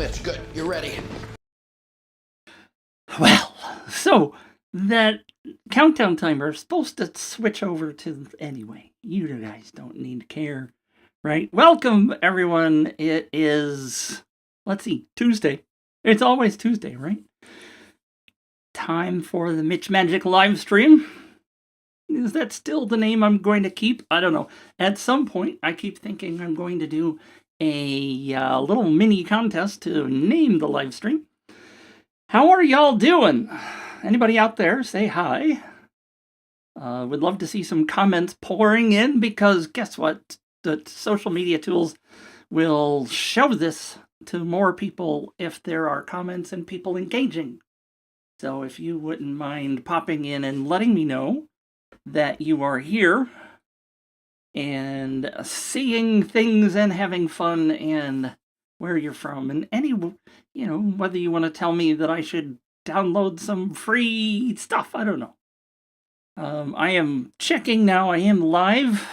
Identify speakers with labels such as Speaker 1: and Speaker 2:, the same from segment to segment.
Speaker 1: Mitch, good. You're ready.
Speaker 2: Well, so that countdown timer is supposed to switch over to anyway. You guys don't need to care, right? Welcome, everyone. It is, let's see, Tuesday. It's always Tuesday, right? Time for the Mitch Magic live stream. Is that still the name I'm going to keep? I don't know. At some point, I keep thinking I'm going to do a little mini contest to name the live stream. How are y'all doing? Anybody out there, say hi. Would love to see some comments pouring in because guess what? The social media tools will show this to more people if there are comments and people engaging. So if you wouldn't mind popping in and letting me know that you are here and seeing things and having fun and where you're from and whether you want to tell me that I should download some free stuff. I don't know. I am checking now. I am live.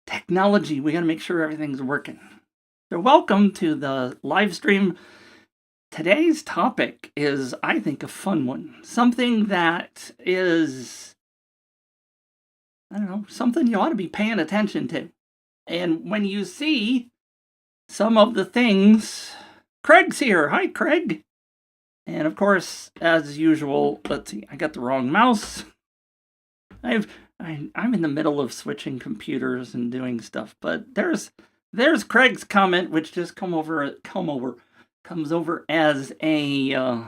Speaker 2: Technology. We got to make sure everything's working. So welcome to the live stream. Today's topic is, I think, a fun one. Something that is, something you ought to be paying attention to. And when you see some of the things, Craig's here. Hi, Craig. And of course, as usual, let's see, I got the wrong mouse. I'm in the middle of switching computers and doing stuff, but there's Craig's comment, which just comes over as a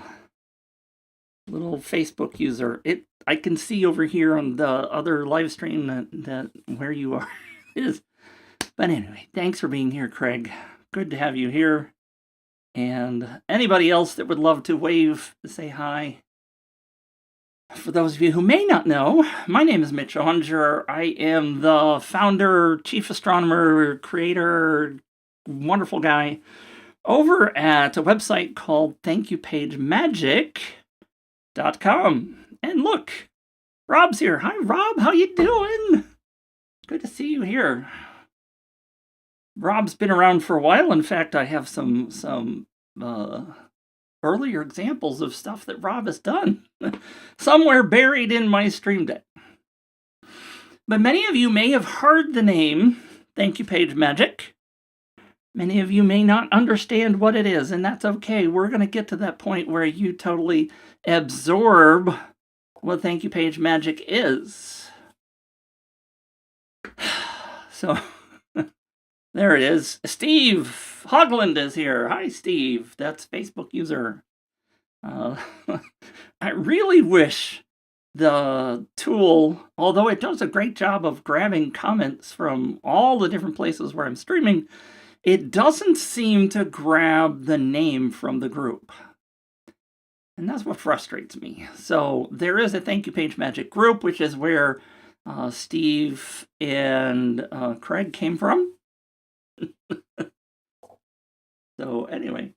Speaker 2: little Facebook user. I can see over here on the other live stream that where you are is. But anyway, thanks for being here, Craig. Good to have you here. And anybody else that would love to wave, say hi. For those of you who may not know, my name is Mitch Onger. I am the founder, chief astronomer, creator, wonderful guy over at a website called thankyouPageMagic.com. And look, Rob's here. Hi, Rob. How you doing? Good to see you here. Rob's been around for a while. In fact, I have some earlier examples of stuff that Rob has done somewhere buried in my stream deck. But many of you may have heard the name Thank You Page Magic. Many of you may not understand what it is, and that's okay. We're going to get to that point where you totally absorb what Thank You Page Magic is. So there it is. Steve Hogland is here. Hi, Steve. That's Facebook user. I really wish the tool, although it does a great job of grabbing comments from all the different places where I'm streaming, it doesn't seem to grab the name from the group. And that's what frustrates me. So there is a Thank You Page Magic group, which is where Steve and Craig came from. So anyway,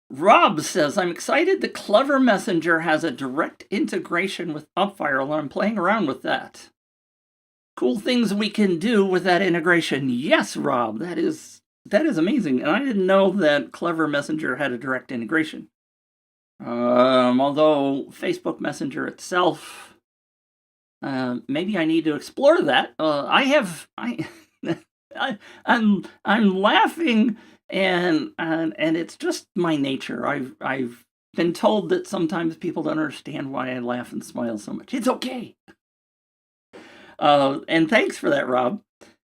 Speaker 2: Rob says, I'm excited the Clever Messenger has a direct integration with Upviral, and I'm playing around with that. Cool things we can do with that integration. Yes, Rob, that is amazing. And I didn't know that Clever Messenger had a direct integration. Although Facebook Messenger itself, maybe I need to explore that. I'm laughing, and it's just my nature. I've been told that sometimes people don't understand why I laugh and smile so much. It's okay. And thanks for that, Rob.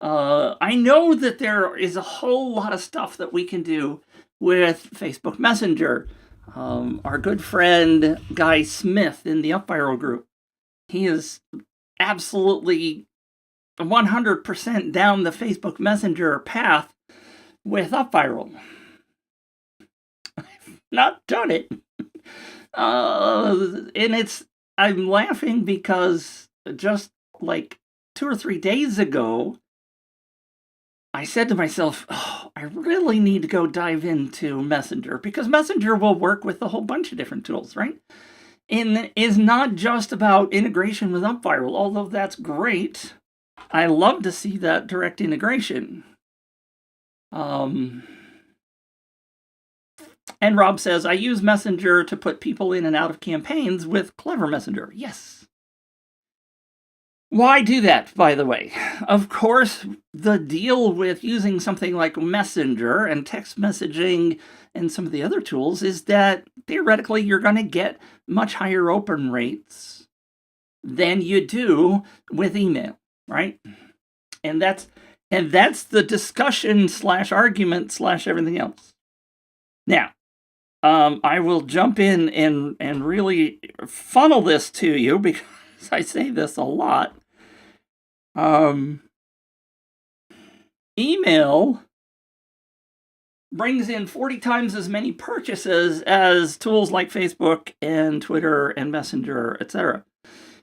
Speaker 2: I know that there is a whole lot of stuff that we can do with Facebook Messenger. Our good friend Guy Smith in the Upviral group, he is absolutely 100% down the Facebook Messenger path with Upviral. I've not done it. And I'm laughing because just like 2 or 3 days ago, I said to myself, I really need to go dive into Messenger, because Messenger will work with a whole bunch of different tools, right? And is not just about integration with Upviral, although that's great. I love to see that direct integration. And Rob says, I use Messenger to put people in and out of campaigns with Clever Messenger. Yes. Why do that, by the way? Of course, the deal with using something like Messenger and text messaging and some of the other tools is that theoretically you're going to get much higher open rates than you do with email, right? And that's the discussion / argument / everything else. Now, I will jump in and really funnel this to you because I say this a lot. Email brings in 40 times as many purchases as tools like Facebook and Twitter and Messenger, etc.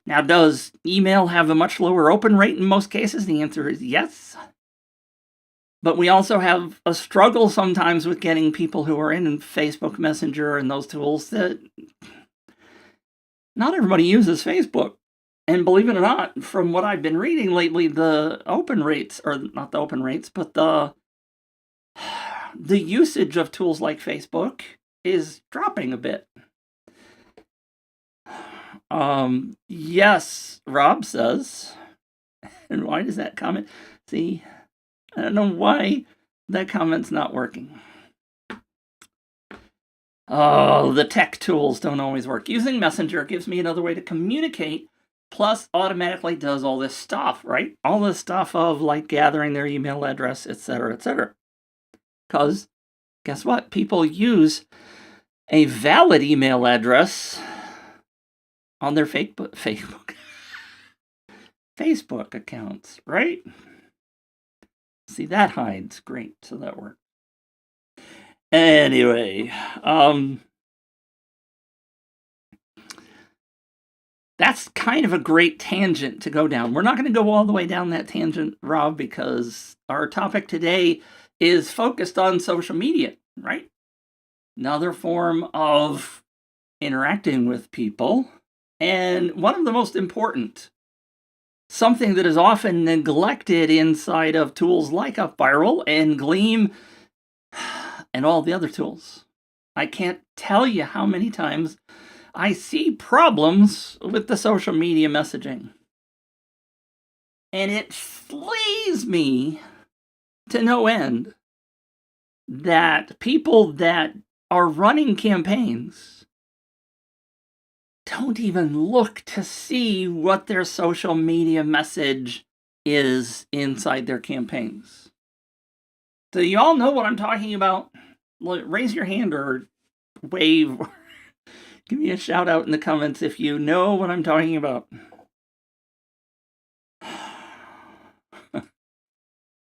Speaker 2: Now, does email have a much lower open rate in most cases? The answer is yes. But we also have a struggle sometimes with getting people who are in Facebook Messenger and those tools that not everybody uses Facebook. And believe it or not, from what I've been reading lately, the open rates, or not the open rates, but the usage of tools like Facebook is dropping a bit. Yes, Rob says. And why does that comment? See, I don't know why that comment's not working. Oh, the tech tools don't always work. Using Messenger gives me another way to communicate, plus automatically does all this stuff, right? All this stuff of like gathering their email address, etc., etc. Because guess what? People use a valid email address on their Facebook accounts, right? See, that hides. Great, so that worked. Anyway, that's kind of a great tangent to go down. We're not going to go all the way down that tangent, Rob, because our topic today is focused on social media, right? Another form of interacting with people. And one of the most important, something that is often neglected inside of tools like Referral and Gleam and all the other tools. I can't tell you how many times I see problems with the social media messaging. And it flees me to no end that people that are running campaigns don't even look to see what their social media message is inside their campaigns. Do you all know what I'm talking about? Raise your hand or wave. Give me a shout out in the comments if you know what I'm talking about.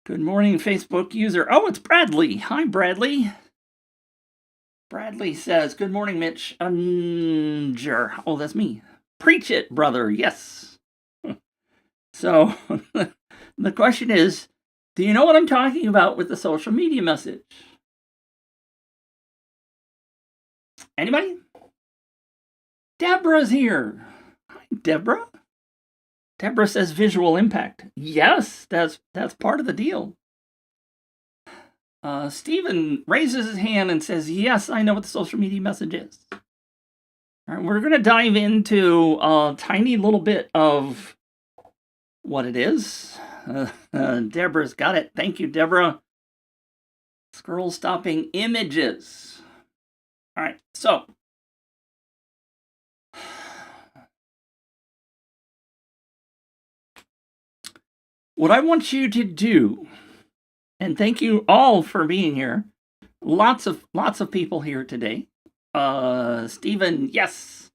Speaker 2: Good morning, Facebook user. Oh, it's Bradley. Hi, Bradley. Bradley says, good morning, Mitch. Oh, that's me. Preach it, brother. Yes. So, the question is, do you know what I'm talking about with the social media message? Anybody? Deborah's here. Hi, Deborah. Deborah says visual impact. Yes, that's part of the deal. Stephen raises his hand and says, yes, I know what the social media message is. All right, we're going to dive into a tiny little bit of what it is. Deborah's got it. Thank you, Deborah. Scroll stopping images. All right, so what I want you to do, and thank you all for being here. Lots of people here today. Stephen, yes.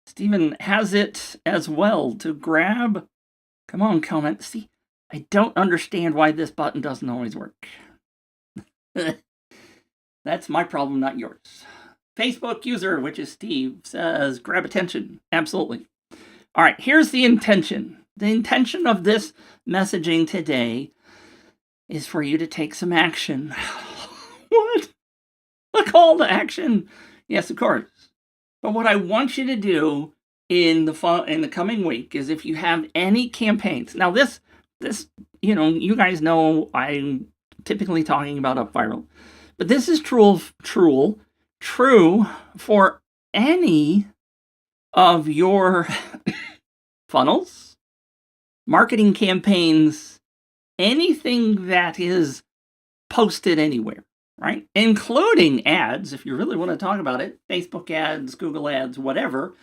Speaker 2: Stephen has it as well to grab. Come on, comment. See, I don't understand why this button doesn't always work. That's my problem, not yours. Facebook user, which is Steve, says grab attention. Absolutely. All right, here's the intention. The intention of this messaging today is for you to take some action. What? A call to action? Yes, of course. But what I want you to do in the coming week is if you have any campaigns. Now, this this, you guys know I'm typically talking about up viral, but this is true for any of your funnels, marketing campaigns, anything that is posted anywhere, right? Including ads, if you really want to talk about it, Facebook ads, Google ads, whatever,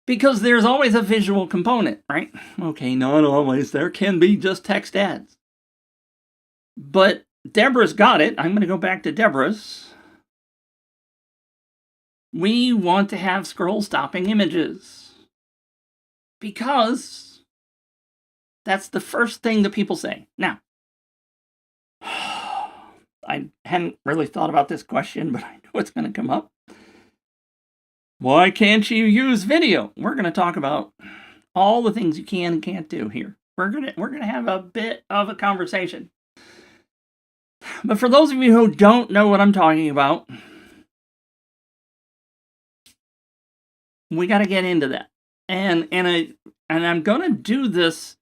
Speaker 2: because there's always a visual component, right? Okay, not always. There can be just text ads. But Deborah's got it. I'm going to go back to Deborah's. We want to have scroll stopping images because that's the first thing that people say. Now, I hadn't really thought about this question, but I know it's going to come up. Why can't you use video? We're going to talk about all the things you can and can't do here. We're going to have a bit of a conversation. But for those of you who don't know what I'm talking about, we got to get into that. And I'm going to do this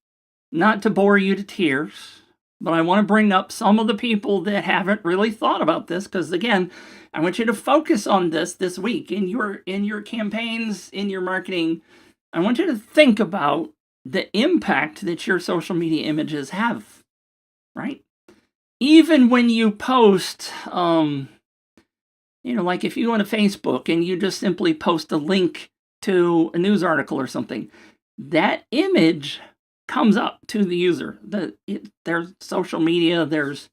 Speaker 2: not to bore you to tears, but I want to bring up some of the people that haven't really thought about this, because again, I want you to focus on this week in your campaigns, in your marketing. I want you to think about the impact that your social media images have, right? Even when you post, like if you go to Facebook and you just simply post a link to a news article or something, that image comes up to the user. There's social media, there's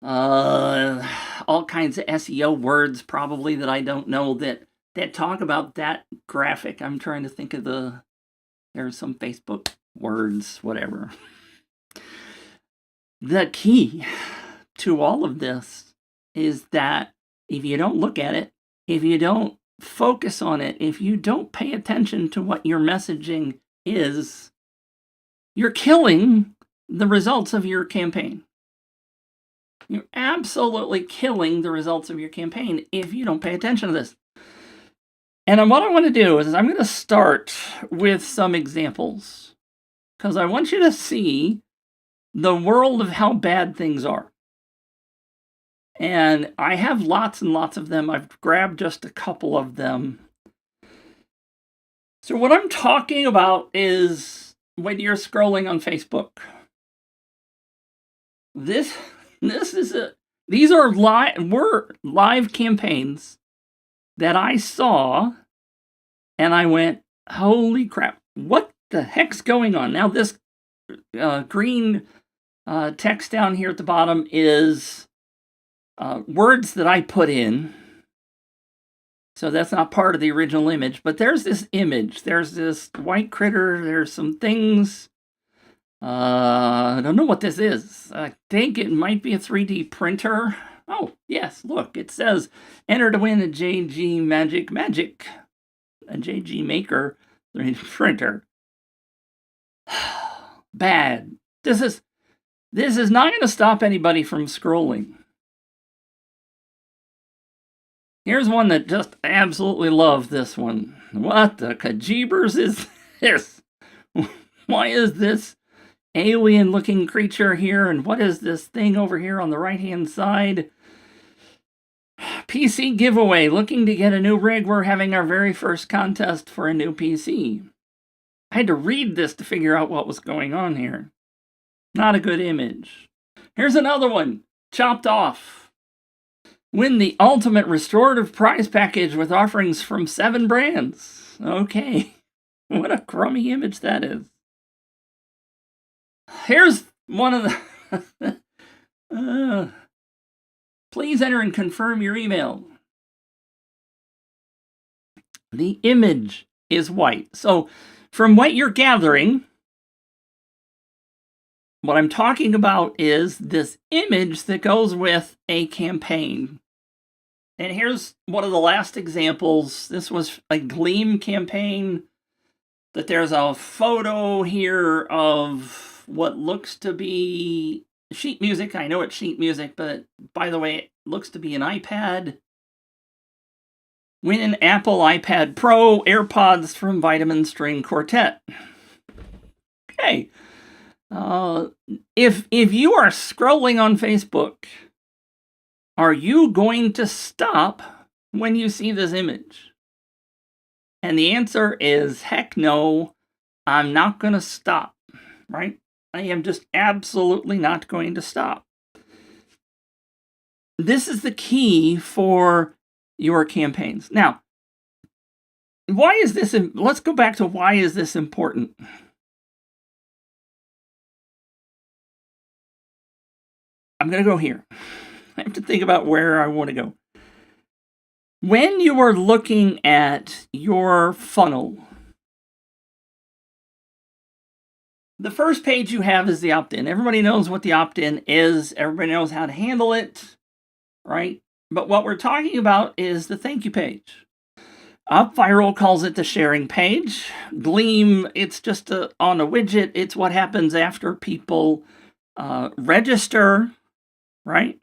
Speaker 2: all kinds of SEO words probably that I don't know that talk about that graphic. I'm trying to think of there's some Facebook words, whatever. The key to all of this is that if you don't look at it, if you don't focus on it, if you don't pay attention to what your messaging is, you're killing the results of your campaign. You're absolutely killing the results of your campaign if you don't pay attention to this. And what I want to do is I'm going to start with some examples because I want you to see the world of how bad things are. And I have lots and lots of them. I've grabbed just a couple of them. So what I'm talking about is when you're scrolling on Facebook. These are live campaigns that I saw, and I went, holy crap, what the heck's going on? Now this green text down here at the bottom is words that I put in. So that's not part of the original image, but there's this image. There's this white critter. There's some things. I don't know what this is. I think it might be a 3D printer. Oh, yes, look, it says, enter to win a JG Magic, a JG Maker 3D printer. Bad. This is not going to stop anybody from scrolling. Here's one that just absolutely loved this one. What the kajibers is this? Why is this alien-looking creature here? And what is this thing over here on the right-hand side? PC giveaway. Looking to get a new rig. We're having our very first contest for a new PC. I had to read this to figure out what was going on here. Not a good image. Here's another one. Chopped off. Win the ultimate restorative prize package with offerings from 7 brands. Okay. What a crummy image that is. Here's one of the... please enter and confirm your email. The image is white. So, from what you're gathering, what I'm talking about is this image that goes with a campaign. And here's one of the last examples. This was a Gleam campaign. That there's a photo here of what looks to be sheet music. I know it's sheet music, but by the way, it looks to be an iPad. Win an Apple iPad Pro AirPods from Vitamin String Quartet. Okay. If you are scrolling on Facebook, are you going to stop when you see this image? And the answer is heck no, I'm not going to stop, right? I am just absolutely not going to stop. This is the key for your campaigns. Now, why is this? Let's go back to why is this important? I'm going to go here. I have to think about where I want to go. When you are looking at your funnel, the first page you have is the opt-in. Everybody knows what the opt-in is. Everybody knows how to handle it, right? But what we're talking about is the thank you page. UpViral calls it the sharing page. Gleam, it's just on a widget. It's what happens after people register, right?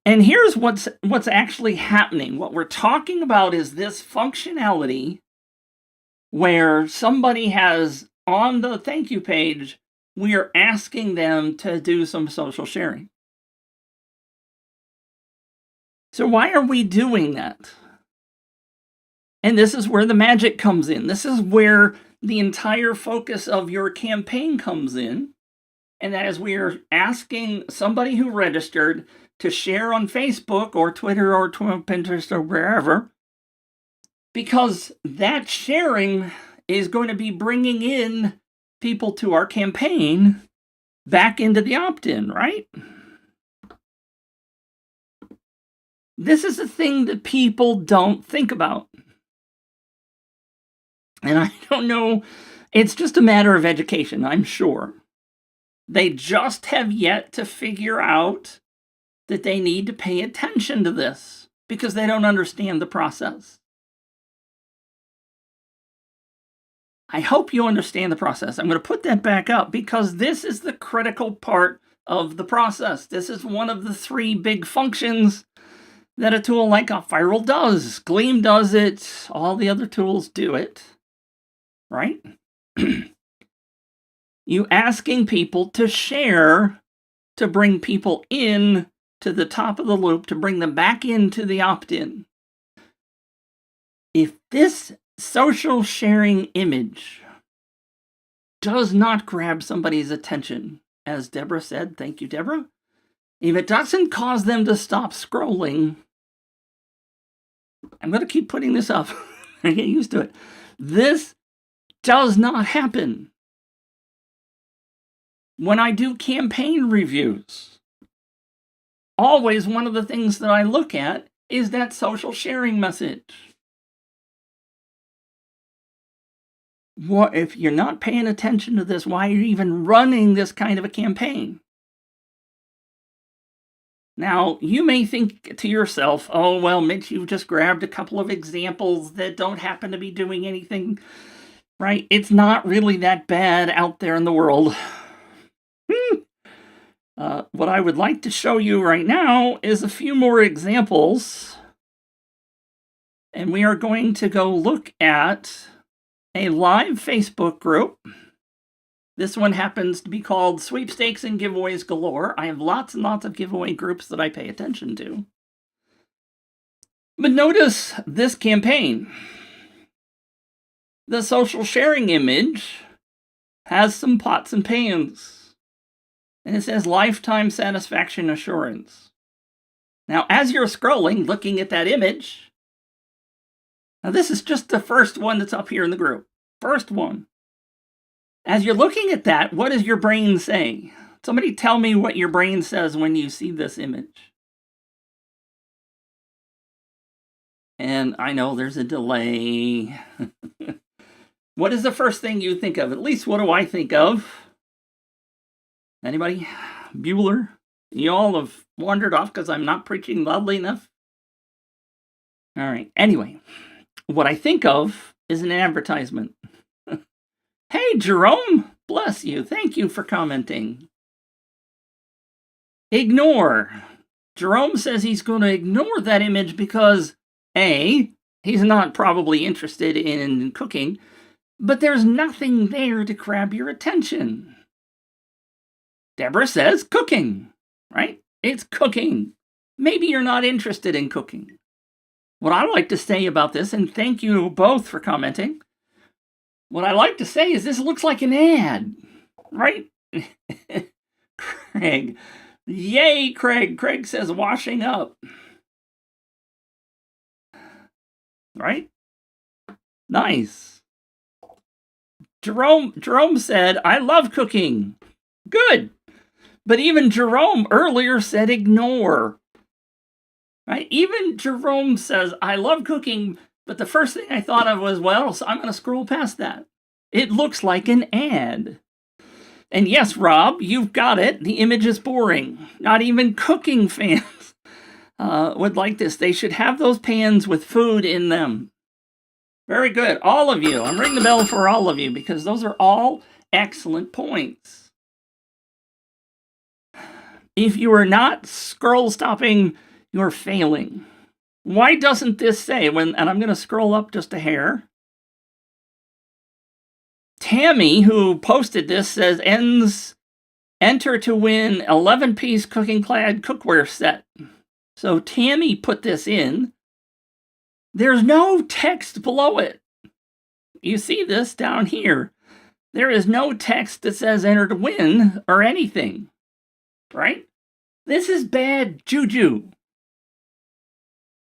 Speaker 2: And here's what's actually happening. What we're talking about is this functionality where somebody has on the thank you page, we are asking them to do some social sharing. So why are we doing that? And this is where the magic comes in. This is where the entire focus of your campaign comes in. And that is we are asking somebody who registered to share on Facebook or Twitter or Pinterest or wherever, because that sharing is going to be bringing in people to our campaign back into the opt-in, right? This is the thing that people don't think about. And I don't know, it's just a matter of education, I'm sure. They just have yet to figure out that they need to pay attention to this because they don't understand the process. I hope you understand the process. I'm going to put that back up because this is the critical part of the process. This is one of the 3 big functions that a tool like UpViral does. Gleam does it. All the other tools do it, right? You asking people to share to bring people in to the top of the loop, to bring them back into the opt-in. If this social sharing image does not grab somebody's attention, as Deborah said, thank you, Deborah, if it doesn't cause them to stop scrolling, I'm going to keep putting this up. I get used to it. This does not happen. When I do campaign reviews, always one of the things that I look at is that social sharing message. What if you're not paying attention to this? Why are you even running this kind of a campaign? Now, you may think to yourself, oh, well, Mitch, you just grabbed a couple of examples that don't happen to be doing anything, right? It's not really that bad out there in the world. What I would like to show you right now is a few more examples. And we are going to go look at a live Facebook group. This one happens to be called Sweepstakes and Giveaways Galore. I have lots and lots of giveaway groups that I pay attention to. But notice this campaign. The social sharing image has some pots and pans. And it says lifetime satisfaction assurance. Now, as you're scrolling, looking at that image, now this is just the first one that's up here in the group. First one. As you're looking at that, what does your brain say? Somebody tell me what your brain says when you see this image. And I know there's a delay. What is the first thing you think of? At least what do I think of? Anybody? Bueller? You all have wandered off because I'm not preaching loudly enough? All right. Anyway, what I think of is an advertisement. Hey, Jerome, bless you. Thank you for commenting. Ignore. Jerome says he's going to ignore that image because, A, he's not probably interested in cooking, but there's nothing there to grab your attention. Deborah says cooking, right? It's cooking. Maybe you're not interested in cooking. What I like to say about this, and thank you both for commenting, what I like to say is this looks like an ad, right? Craig. Yay, Craig. Craig says washing up. Right? Nice. Jerome said, I love cooking. Good. But even Jerome earlier said ignore. Right? Even Jerome says, I love cooking, but the first thing I thought of was, well, so I'm going to scroll past that. It looks like an ad. And yes, Rob, you've got it. The image is boring. Not even cooking fans would like this. They should have those pans with food in them. Very good. All of you. I'm ringing the bell for all of you because those are all excellent points. If you are not scroll stopping, you're failing. Why doesn't this say, and I'm going to scroll up just a hair. Tammy, who posted this, says, enter to win 11-piece cooking clad cookware set. So Tammy put this in. There's no text below it. You see this down here. There is no text that says enter to win or anything, right? This is bad juju.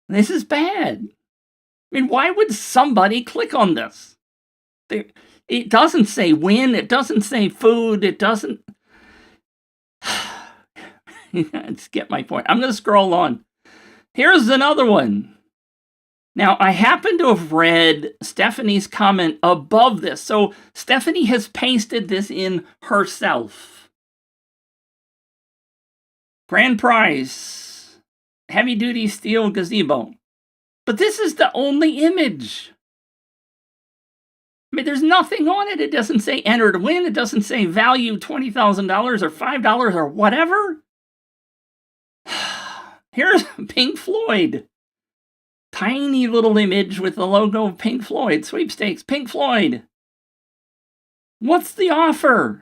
Speaker 2: This is bad. I mean, why would somebody click on this? It doesn't say win. It doesn't say food. It doesn't. Let's get my point. I'm going to scroll on. Here's another one. Now, I happen to have read Stephanie's comment above this. So Stephanie has pasted this in herself. Grand prize, heavy-duty steel gazebo. But this is the only image. I mean, there's nothing on it. It doesn't say enter to win. It doesn't say value $20,000 or $5 or whatever. Here's Pink Floyd. Tiny little image with the logo of Pink Floyd. Sweepstakes, Pink Floyd. What's the offer?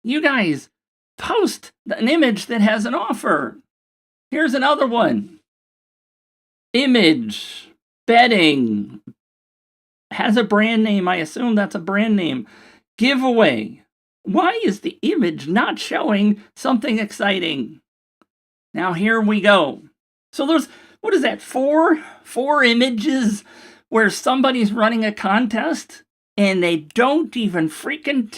Speaker 2: You guys, post an image that has an offer. Here's another one. Image, bedding, has a brand name. I assume that's a brand name. Giveaway. Why is the image not showing something exciting? Now here we go. So there's, what is that, four images where somebody's running a contest and they don't even freaking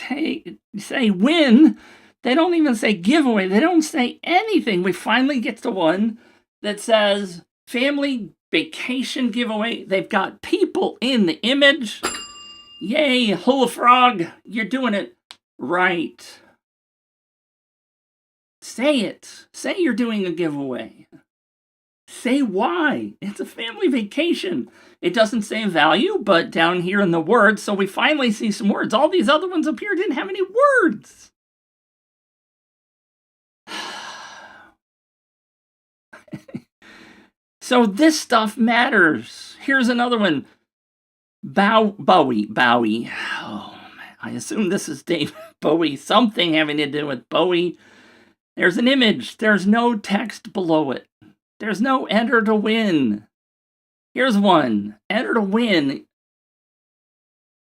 Speaker 2: say win. They don't even say giveaway. They don't say anything. We finally get to one that says family vacation giveaway. They've got people in the image. Yay, hula frog. You're doing it right. Say it. Say you're doing a giveaway. Say why. It's a family vacation. It doesn't say value, but down here in the words, so we finally see some words. All these other ones up here didn't have any words. So this stuff matters. Here's another one. Bowie. Oh, man. I assume this is Dave Bowie. Something having to do with Bowie. There's an image. There's no text below it. There's no enter to win. Here's one. Enter to win.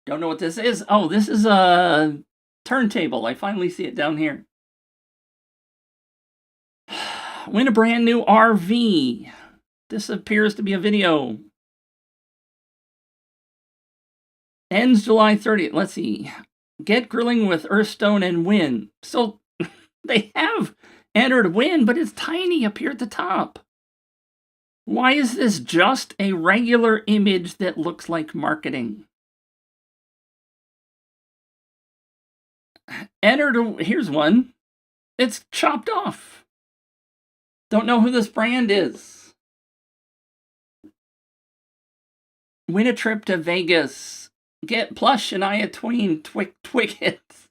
Speaker 2: Don't know what this is. Oh, this is a turntable. I finally see it down here. Win a brand new RV. This appears to be a video. Ends July 30th. Let's see. Get grilling with Earthstone and win. So they have entered win, but it's tiny up here at the top. Why is this just a regular image that looks like marketing? Here's one. It's chopped off. Don't know who this brand is. Win a trip to Vegas. Get plush Shania Twain Twickets.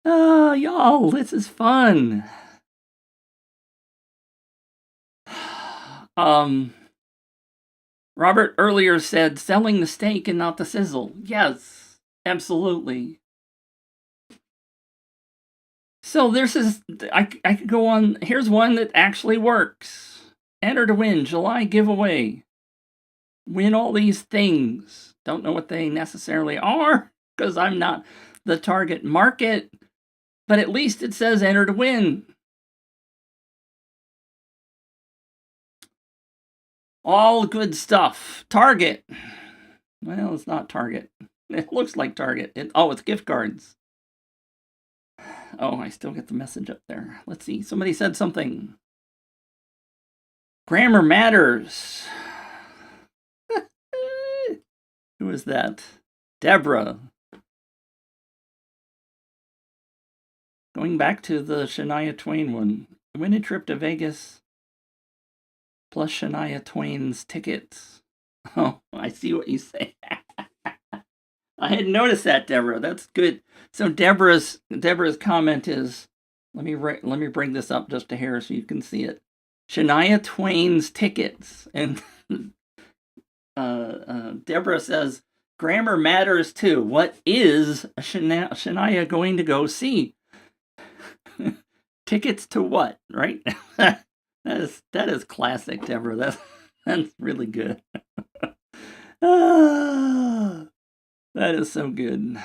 Speaker 2: Oh, y'all, this is fun. Robert earlier said selling the steak and not the sizzle. Yes, absolutely. So this is, I could go on. Here's one that actually works. Enter to win July giveaway. Win all these things. Don't know what they necessarily are because I'm not the target market, but at least it says enter to win. All good stuff. Target. Well, it's not Target. It looks like Target. It's gift cards. Oh, I still get the message up there. Let's see. Somebody said something. Grammar matters. Who is that? Deborah. Going back to the Shania Twain one. Win a trip to Vegas plus Shania Twain's tickets. Oh, I see what you say. I hadn't noticed that, Deborah. That's good. So Deborah's comment is, let me bring this up just a hair so you can see it. Shania Twain's tickets, and Deborah says grammar matters too. What is Shania going to go see? Tickets to what? Right? that is classic, Deborah. That's really good. That is so good.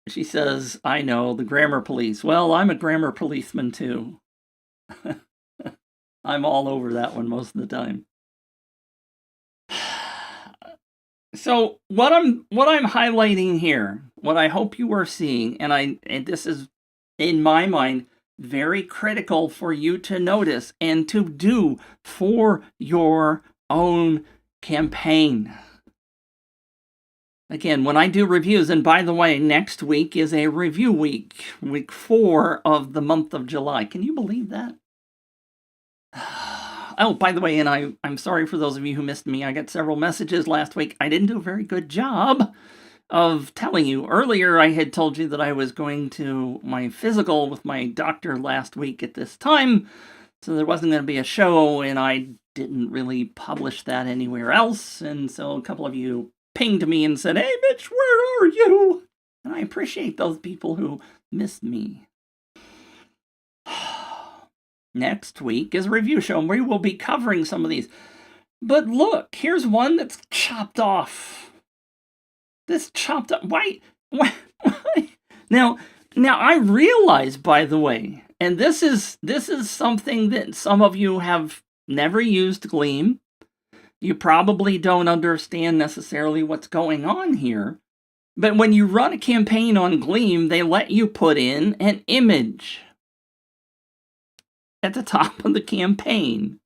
Speaker 2: She says, I know, the grammar police. Well, I'm a grammar policeman too. I'm all over that one most of the time. So what I'm highlighting here, what I hope you are seeing, and this is, in my mind, very critical for you to notice and to do for your own campaign. Again, when I do reviews, and by the way, next week is a review week, week 4 of the month of July. Can you believe that? Oh, by the way, and I'm sorry for those of you who missed me. I got several messages last week. I didn't do a very good job of telling you. Earlier, I had told you that I was going to my physical with my doctor last week at this time, so there wasn't going to be a show, and I didn't really publish that anywhere else, and so a couple of you pinged me and said, hey, Mitch, where are you? And I appreciate those people who missed me. Next week is a review show, and we will be covering some of these. But look, here's one that's chopped off. This chopped up. Why? Now I realize, by the way, and this is something that some of you have never used Gleam. You probably don't understand necessarily what's going on here. But when you run a campaign on Gleam, they let you put in an image at the top of the campaign.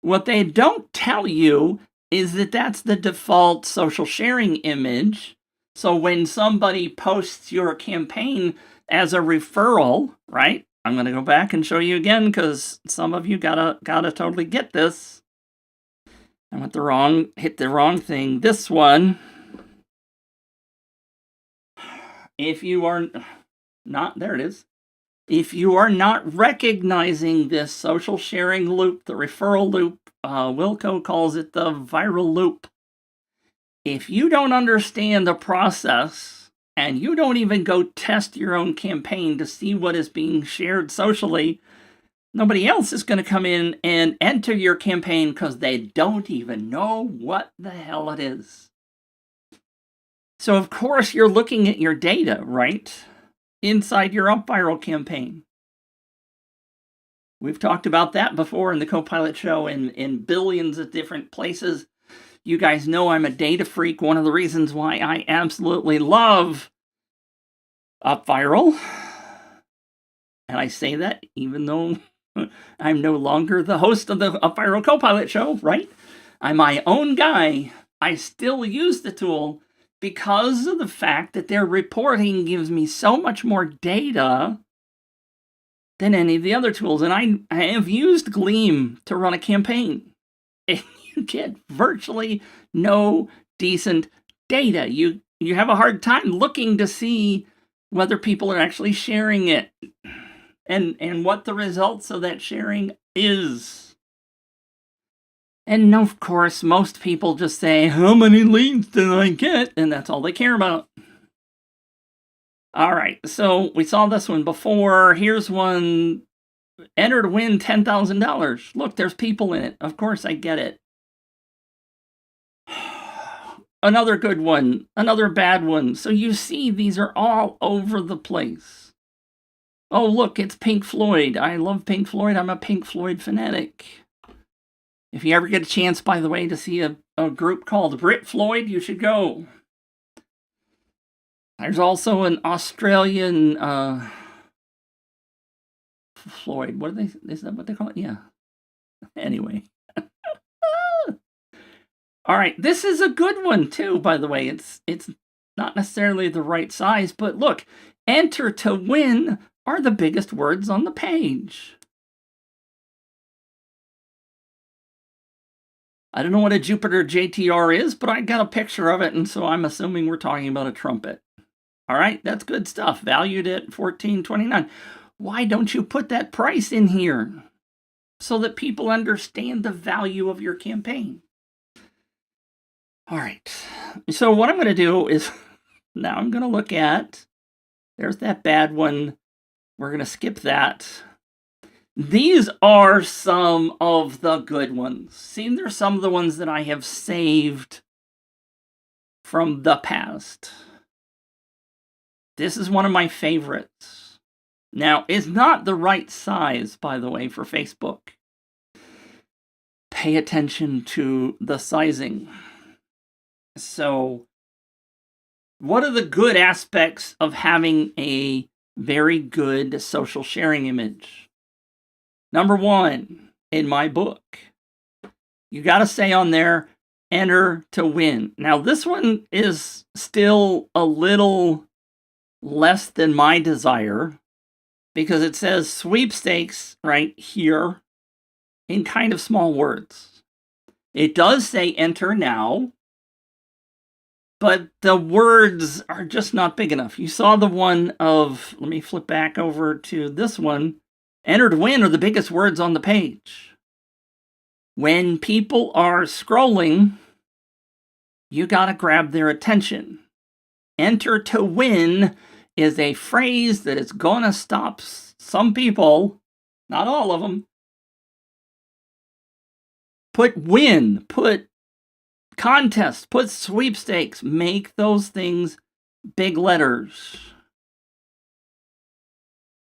Speaker 2: What they don't tell you is that that's the default social sharing image. So when somebody posts your campaign as a referral, right? I'm going to go back and show you again because some of you gotta totally get this. I hit the wrong thing. This one, if you are not, there it is. If you are not recognizing this social sharing loop, the referral loop, Wilco calls it the viral loop. If you don't understand the process and you don't even go test your own campaign to see what is being shared socially, nobody else is going to come in and enter your campaign because they don't even know what the hell it is. So, of course, you're looking at your data, right? Inside your UpViral campaign. We've talked about that before in the Copilot show in billions of different places. You guys know I'm a data freak. One of the reasons why I absolutely love UpViral. And I say that even though I'm no longer the host of the UpViral Copilot show, right? I'm my own guy. I still use the tool because of the fact that their reporting gives me so much more data than any of the other tools. And I have used Gleam to run a campaign. And you get virtually no decent data. You have a hard time looking to see whether people are actually sharing it and what the results of that sharing is. And of course, most people just say, how many leads did I get? And that's all they care about. All right, so we saw this one before. Here's one. Enter to win $10,000. Look, there's people in it. Of course, I get it. Another good one. Another bad one. So you see, these are all over the place. Oh, look, it's Pink Floyd. I love Pink Floyd. I'm a Pink Floyd fanatic. If you ever get a chance, by the way, to see a group called Brit Floyd, you should go. There's also an Australian Floyd. What are they? Is that what they call it? Yeah. Anyway. All right. This is a good one too, by the way. It's not necessarily the right size, but look, enter to win are the biggest words on the page. I don't know what a Jupiter JTR is, but I got a picture of it, and so I'm assuming we're talking about a trumpet. All right, that's good stuff. Valued at $14.29. Why don't you put that price in here so that people understand the value of your campaign? All right, so what I'm going to do is now I'm going to look at, there's that bad one. We're going to skip that. These are some of the good ones. See, there's some of the ones that I have saved from the past. This is one of my favorites. Now, it's not the right size, by the way, for Facebook. Pay attention to the sizing. So, what are the good aspects of having a very good social sharing image? Number one, in my book, you got to say on there, enter to win. Now, this one is still a little less than my desire because it says sweepstakes right here in kind of small words. It does say enter now, but the words are just not big enough. You saw the one of, let me flip back over to this one. Enter to win are the biggest words on the page. When people are scrolling, you got to grab their attention. Enter to win is a phrase that is going to stop some people, not all of them. Put win, put contest, put sweepstakes, make those things big letters.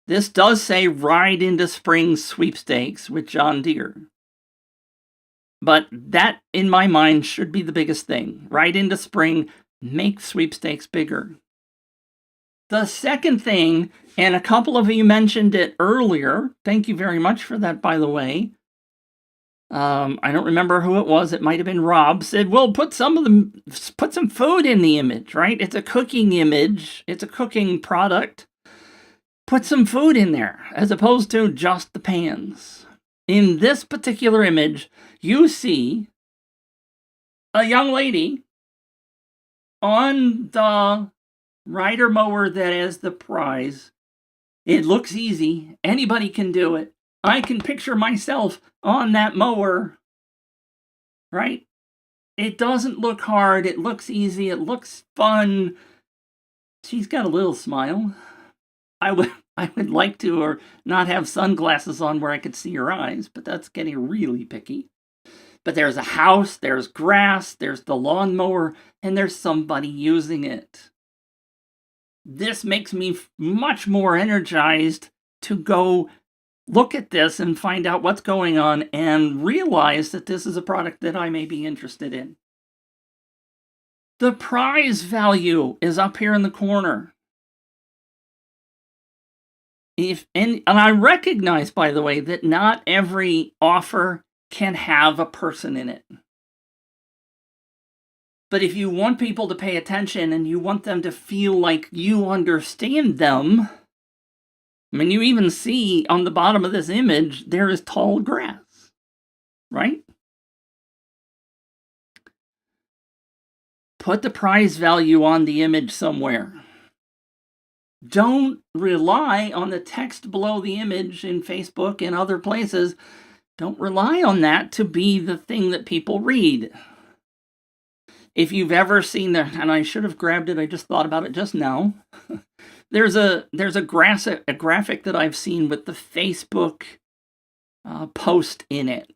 Speaker 2: This does say Ride into Spring Sweepstakes with John Deere. But that, in my mind, should be the biggest thing. Ride into spring, make sweepstakes bigger. The second thing, and a couple of you mentioned it earlier, thank you very much for that, by the way. I don't remember who it was. It might have been Rob. Said, well, put some food in the image, right? It's a cooking image. It's a cooking product. Put some food in there, as opposed to just the pans. In this particular image, you see a young lady on the rider mower that is the prize. It looks easy. Anybody can do it. I can picture myself on that mower, right? It doesn't look hard. It looks easy. It looks fun. She's got a little smile. I would like to or not have sunglasses on where I could see her eyes, but that's getting really picky. But there's a house, there's grass, there's the lawnmower, and there's somebody using it. This makes me much more energized to go look at this and find out what's going on and realize that this is a product that I may be interested in. The prize value is up here in the corner. And I recognize, by the way, that not every offer can have a person in it. But if you want people to pay attention and you want them to feel like you understand them, I mean, you even see on the bottom of this image, there is tall grass, right? Put the price value on the image somewhere. Don't rely on the text below the image in Facebook and other places. Don't rely on that to be the thing that people read. If you've ever seen and I should have grabbed it, I just thought about it just now. There's a graphic that I've seen with the Facebook post in it,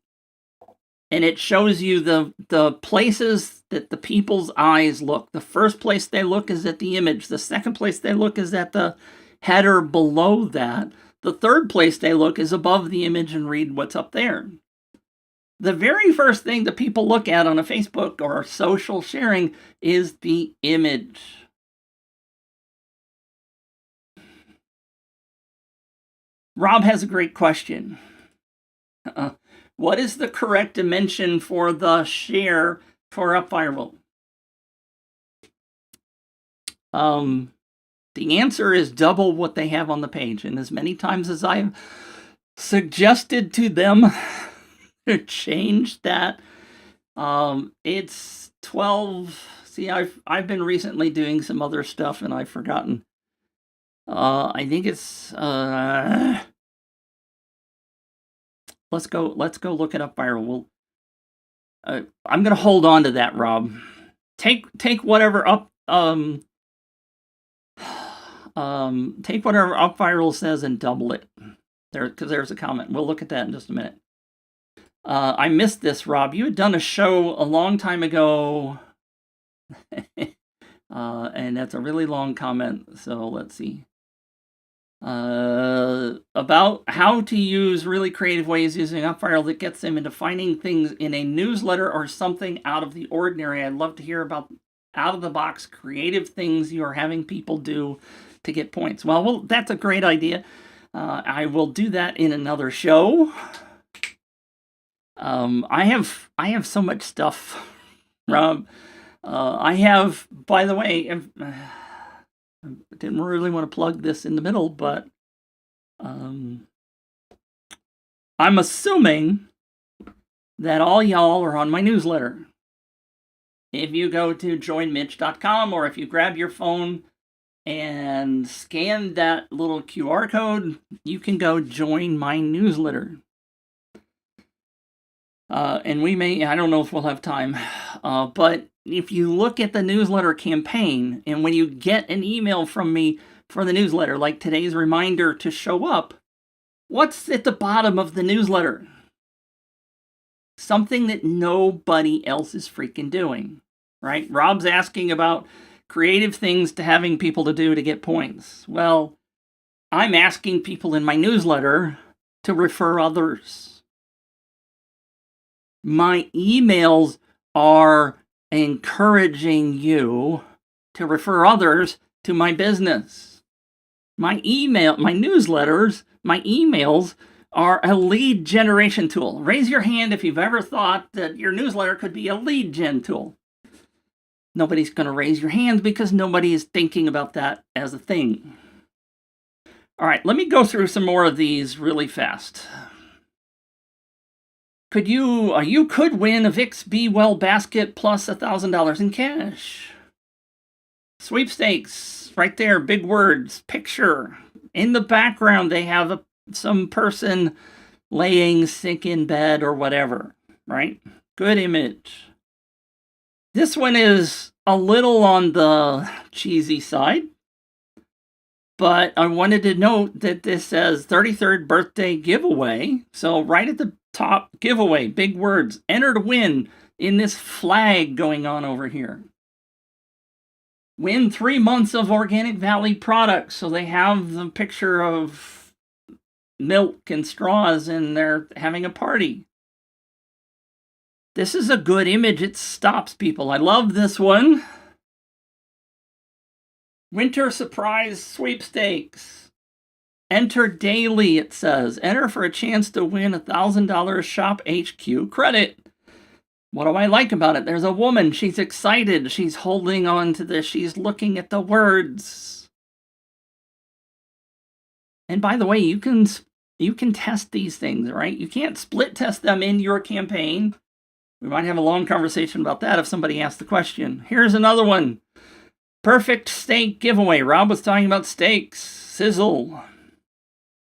Speaker 2: and it shows you the places that the people's eyes look. The first place they look is at the image. The second place they look is at the header below that. The third place they look is above the image and read what's up there. The very first thing that people look at on a Facebook or social sharing is the image. Rob has a great question. What is the correct dimension for the share for UpViral? The answer is double what they have on the page. And as many times as I've suggested to them to change that, it's 12. See, I've been recently doing some other stuff and I've forgotten. I think it's let's go look it up viral. I'm gonna hold on to that, Rob. Take whatever up take whatever UpViral says and double it. Because there's a comment. We'll look at that in just a minute. I missed this, Rob. You had done a show a long time ago. And that's a really long comment. So let's see. About how to use really creative ways using UpViral that gets them into finding things in a newsletter or something out of the ordinary. I'd love to hear about out-of-the-box creative things you are having people do to get points. Well, that's a great idea. I will do that in another show. I have so much stuff, Rob. I have, by the way, I didn't really want to plug this in the middle, but I'm assuming that all y'all are on my newsletter. If you go to joinmitch.com or if you grab your phone and scan that little QR code, you can go join my newsletter. And we may, I don't know if we'll have time, but if you look at the newsletter campaign, and when you get an email from me for the newsletter, like today's reminder to show up, what's at the bottom of the newsletter? Something that nobody else is freaking doing, right? Rob's asking about creative things to having people to do to get points. Well, I'm asking people in my newsletter to refer others. My emails are encouraging you to refer others to my business. My newsletters, my emails are a lead generation tool. Raise your hand if you've ever thought that your newsletter could be a lead gen tool. Nobody's going to raise your hand because nobody is thinking about that as a thing. All right, let me go through some more of these really fast. You could win a Vicks Be Well basket plus $1,000 in cash. Sweepstakes, right there, big words, picture. In the background, they have some person laying sick in bed or whatever, right? Good image. This one is a little on the cheesy side, but I wanted to note that this says 33rd birthday giveaway. So right at the top, giveaway, big words, enter to win in this flag going on over here. Win 3 months of Organic Valley products. So they have the picture of milk and straws and they're having a party. This is a good image. It stops people. I love this one. Winter surprise sweepstakes. Enter daily, it says. Enter for a chance to win $1,000 Shop HQ credit. What do I like about it? There's a woman. She's excited. She's holding on to this. She's looking at the words. And by the way, you can test these things, right? You can't split test them in your campaign. We might have a long conversation about that if somebody asks the question. Here's another one. Perfect steak giveaway. Rob was talking about steaks. Sizzle.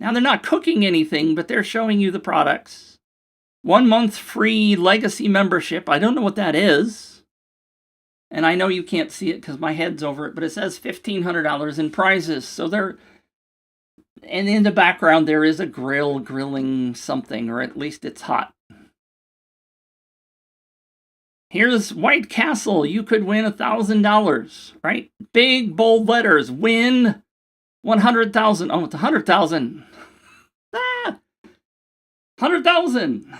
Speaker 2: Now, they're not cooking anything, but they're showing you the products. 1 month free legacy membership. I don't know what that is. And I know you can't see it because my head's over it, but it says $1,500 in prizes. So and in the background, there is a grill grilling something, or at least it's hot. Here's White Castle. You could win $1,000, right? Big, bold letters. Win 100,000. Oh, it's 100,000. 100,000.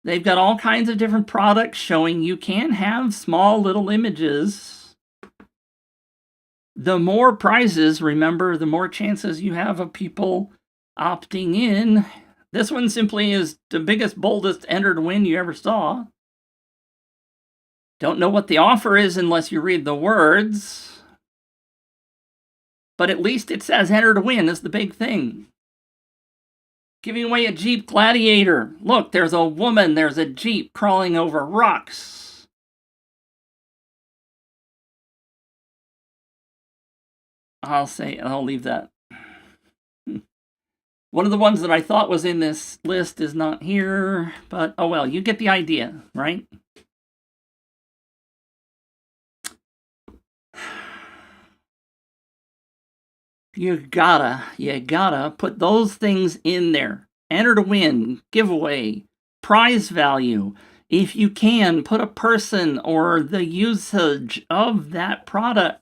Speaker 2: They've got all kinds of different products showing you can have small little images. The more prizes, remember, the more chances you have of people opting in. This one simply is the biggest, boldest enter to win you ever saw. Don't know what the offer is unless you read the words. But at least it says enter to win is the big thing. Giving away a Jeep Gladiator. Look, there's a woman, there's a Jeep crawling over rocks. I'll leave that. One of the ones that I thought was in this list is not here, but oh well, you get the idea, right? You gotta put those things in there. Enter to win, giveaway, prize value. If you can, put a person or the usage of that product.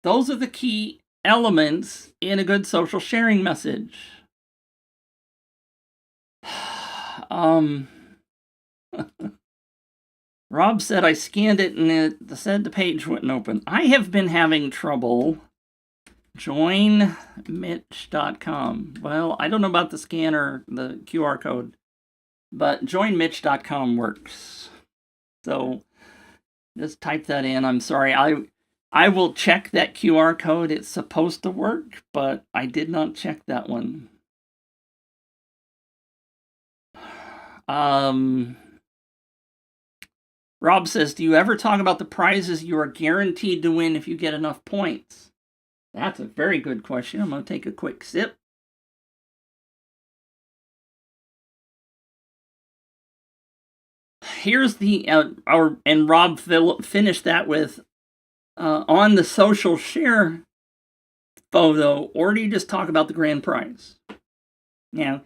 Speaker 2: Those are the key elements in a good social sharing message. Rob said I scanned it and it said the page wouldn't open. I have been having trouble. Joinmitch.com. Well, I don't know about the scanner, the QR code, but joinmitch.com works. So just type that in. I'm sorry. I will check that QR code. It's supposed to work, but I did not check that one. Rob says, do you ever talk about the prizes you are guaranteed to win if you get enough points? That's a very good question. I'm going to take a quick sip. Here's the, and Rob finished that with, on the social share photo, or do you just talk about the grand prize? Now,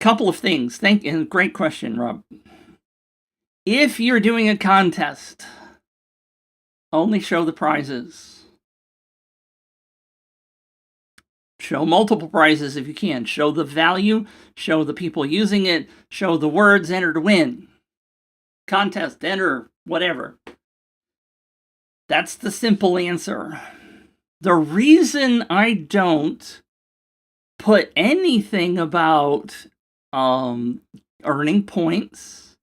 Speaker 2: couple of things. Great question, Rob. If you're doing a contest, only show the prizes. Show multiple prizes if you can. Show the value, show the people using it, show the words enter to win. Contest, enter, whatever. That's the simple answer. The reason I don't put anything about earning points,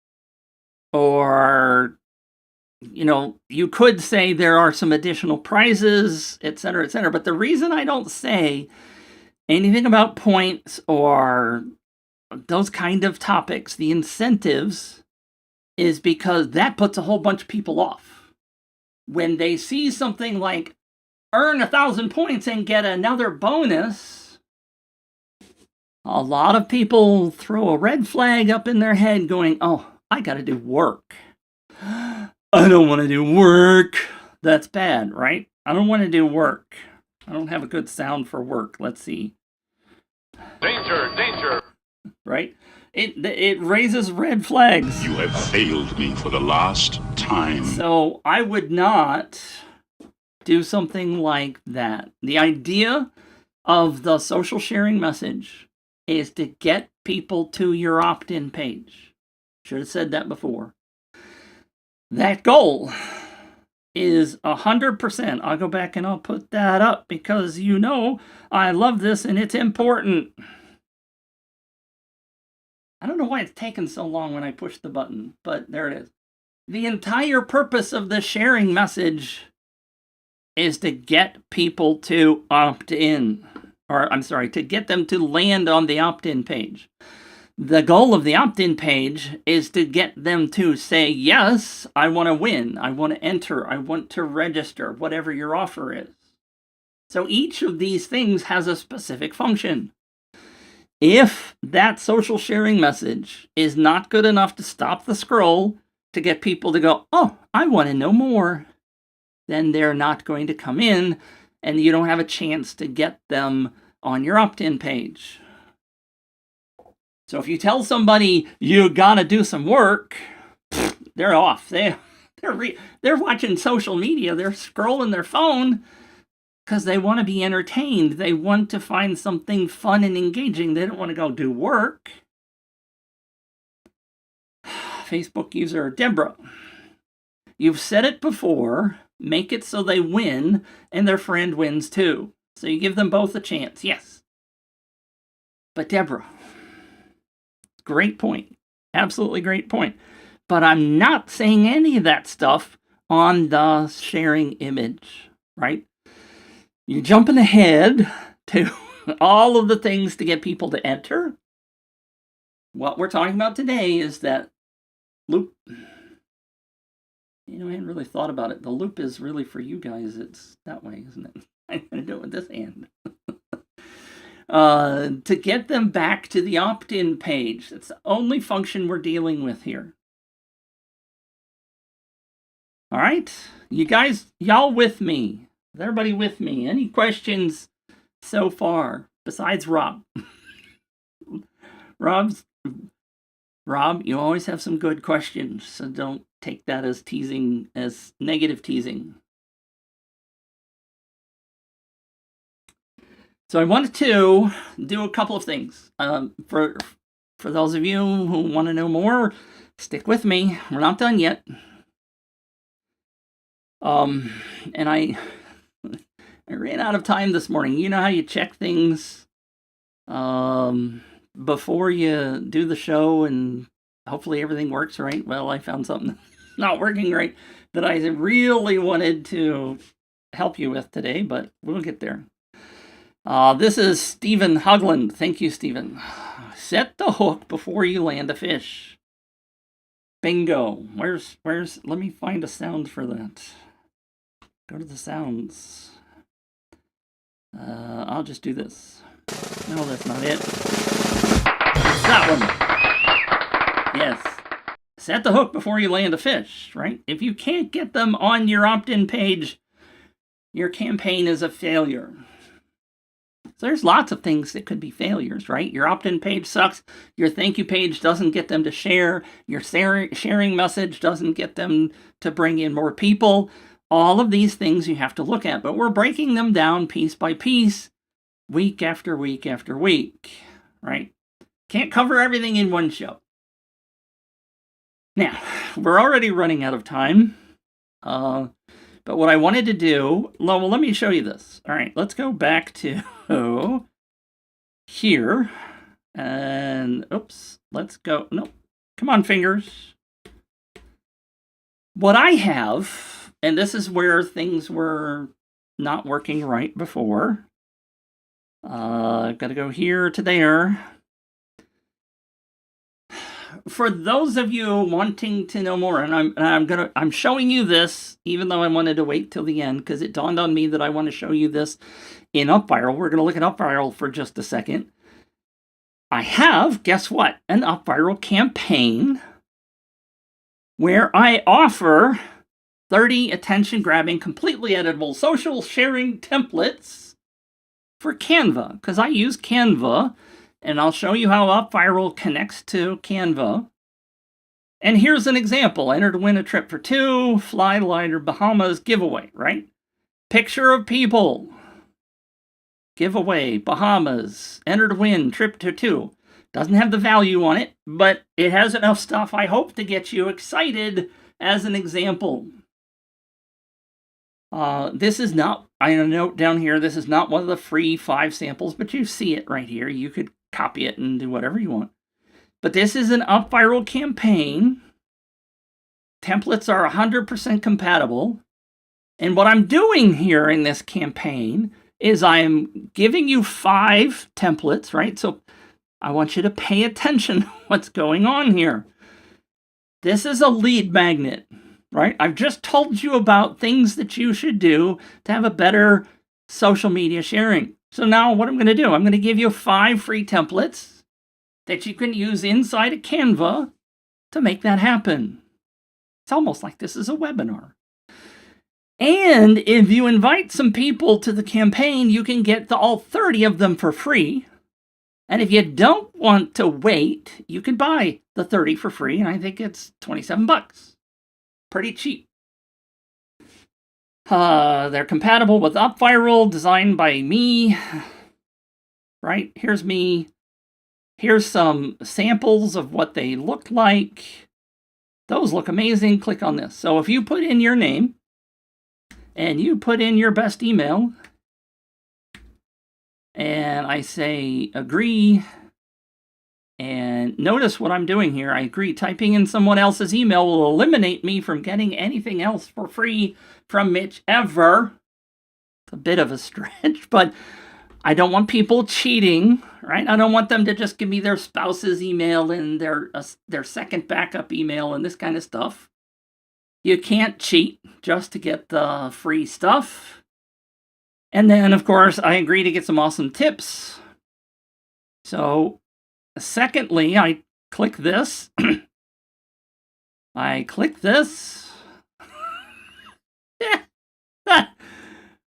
Speaker 2: or, you could say there are some additional prizes, etc., but the reason I don't say anything about points or those kind of topics, the incentives, is because that puts a whole bunch of people off. When they see something like earn 1,000 points and get another bonus, a lot of people throw a red flag up in their head going, oh, I gotta do work. I don't want to do work. That's bad, right? I don't want to do work. I don't have a good sound for work. Let's see.
Speaker 1: Danger, danger.
Speaker 2: Right? It raises red flags.
Speaker 1: You have failed me for the last time.
Speaker 2: So I would not do something like that. The idea of the social sharing message is to get people to your opt-in page. Should have said that before. That goal is 100%. I'll go back and I'll put that up because I love this and it's important. I don't know why it's taken so long when I push the button, but there it is. The entire purpose of the sharing message is to get people to opt in. To get them to land on the opt-in page. The goal of the opt-in page is to get them to say, yes, I want to win, I want to enter, I want to register, whatever your offer is. So each of these things has a specific function. If that social sharing message is not good enough to stop the scroll, to get people to go, oh, I want to know more, then they're not going to come in, and you don't have a chance to get them on your opt-in page. So if you tell somebody you gotta do some work, they're off. They're watching social media. They're scrolling their phone because they want to be entertained. They want to find something fun and engaging. They don't want to go do work. Facebook user Deborah, you've said it before. Make it so they win and their friend wins too. So you give them both a chance. Yes. But Deborah, great point. Absolutely great point. But I'm not saying any of that stuff on the sharing image, right? You're jumping ahead to all of the things to get people to enter. What we're talking about today is that loop. I hadn't really thought about it. The loop is really for you guys. It's that way, isn't it? I'm going to do it with this hand. To get them back to the opt-in page. That's the only function we're dealing with here. All right? You guys, y'all with me? Is everybody with me? Any questions so far besides Rob? Rob, you always have some good questions, so don't take that as teasing, as negative teasing. So I wanted to do a couple of things. For those of you who want to know more, stick with me. We're not done yet. And I ran out of time this morning. You know how you check things before you do the show and hopefully everything works right? Well, I found something not working right that I really wanted to help you with today, but we'll get there. This is Stephen Hugland. Thank you, Stephen. Set the hook before you land a fish. Bingo. Where's, let me find a sound for that. Go to the sounds. I'll just do this. No, that's not it. It's that one. Yes. Set the hook before you land a fish, right? If you can't get them on your opt-in page, your campaign is a failure. So there's lots of things that could be failures, right? Your opt-in page sucks. Your thank you page doesn't get them to share. Your sharing message doesn't get them to bring in more people. All of these things you have to look at, but we're breaking them down piece by piece, week after week after week, right? Can't cover everything in one show. Now, we're already running out of time. But what I wanted to do, well, let me show you this. All right, let's go back to here. And, oops, let's go. No, come on, fingers. What I have, and this is where things were not working right before. I've got to go here to there. For those of you wanting to know more, and I'm showing you this, even though I wanted to wait till the end, because it dawned on me that I want to show you this in UpViral. We're going to look at UpViral for just a second. I have, guess what, an UpViral campaign where I offer 30 attention-grabbing, completely editable social sharing templates for Canva, because I use Canva. And I'll show you how UpViral connects to Canva. And here's an example. Enter to win a trip for two, fly lighter Bahamas giveaway, right? Picture of people. Giveaway, Bahamas. Enter to win, trip to two. Doesn't have the value on it, but it has enough stuff, I hope, to get you excited as an example. This is not, I note down here, this is not one of the free 5 samples, but you see it right here. You could copy it and do whatever you want. But this is an UpViral campaign. Templates are 100% compatible. And what I'm doing here in this campaign is I'm giving you 5 templates, right? So I want you to pay attention to what's going on here. This is a lead magnet, right? I've just told you about things that you should do to have a better social media sharing. So now what I'm going to do, I'm going to give you 5 free templates that you can use inside of Canva to make that happen. It's almost like this is a webinar. And if you invite some people to the campaign, you can get all 30 of them for free. And if you don't want to wait, you can buy the 30 for free, and I think it's $27. Pretty cheap. They're compatible with UpViral, designed by me. Right, here's me. Here's some samples of what they look like. Those look amazing. Click on this. So if you put in your name and you put in your best email, and I say agree, and notice what I'm doing here. I agree. Typing in someone else's email will eliminate me from getting anything else for free from Mitch ever. It's a bit of a stretch, but I don't want people cheating, right? I don't want them to just give me their spouse's email and their second backup email and this kind of stuff. You can't cheat just to get the free stuff. And then, of course, I agree to get some awesome tips. So, secondly, I click this. I click this.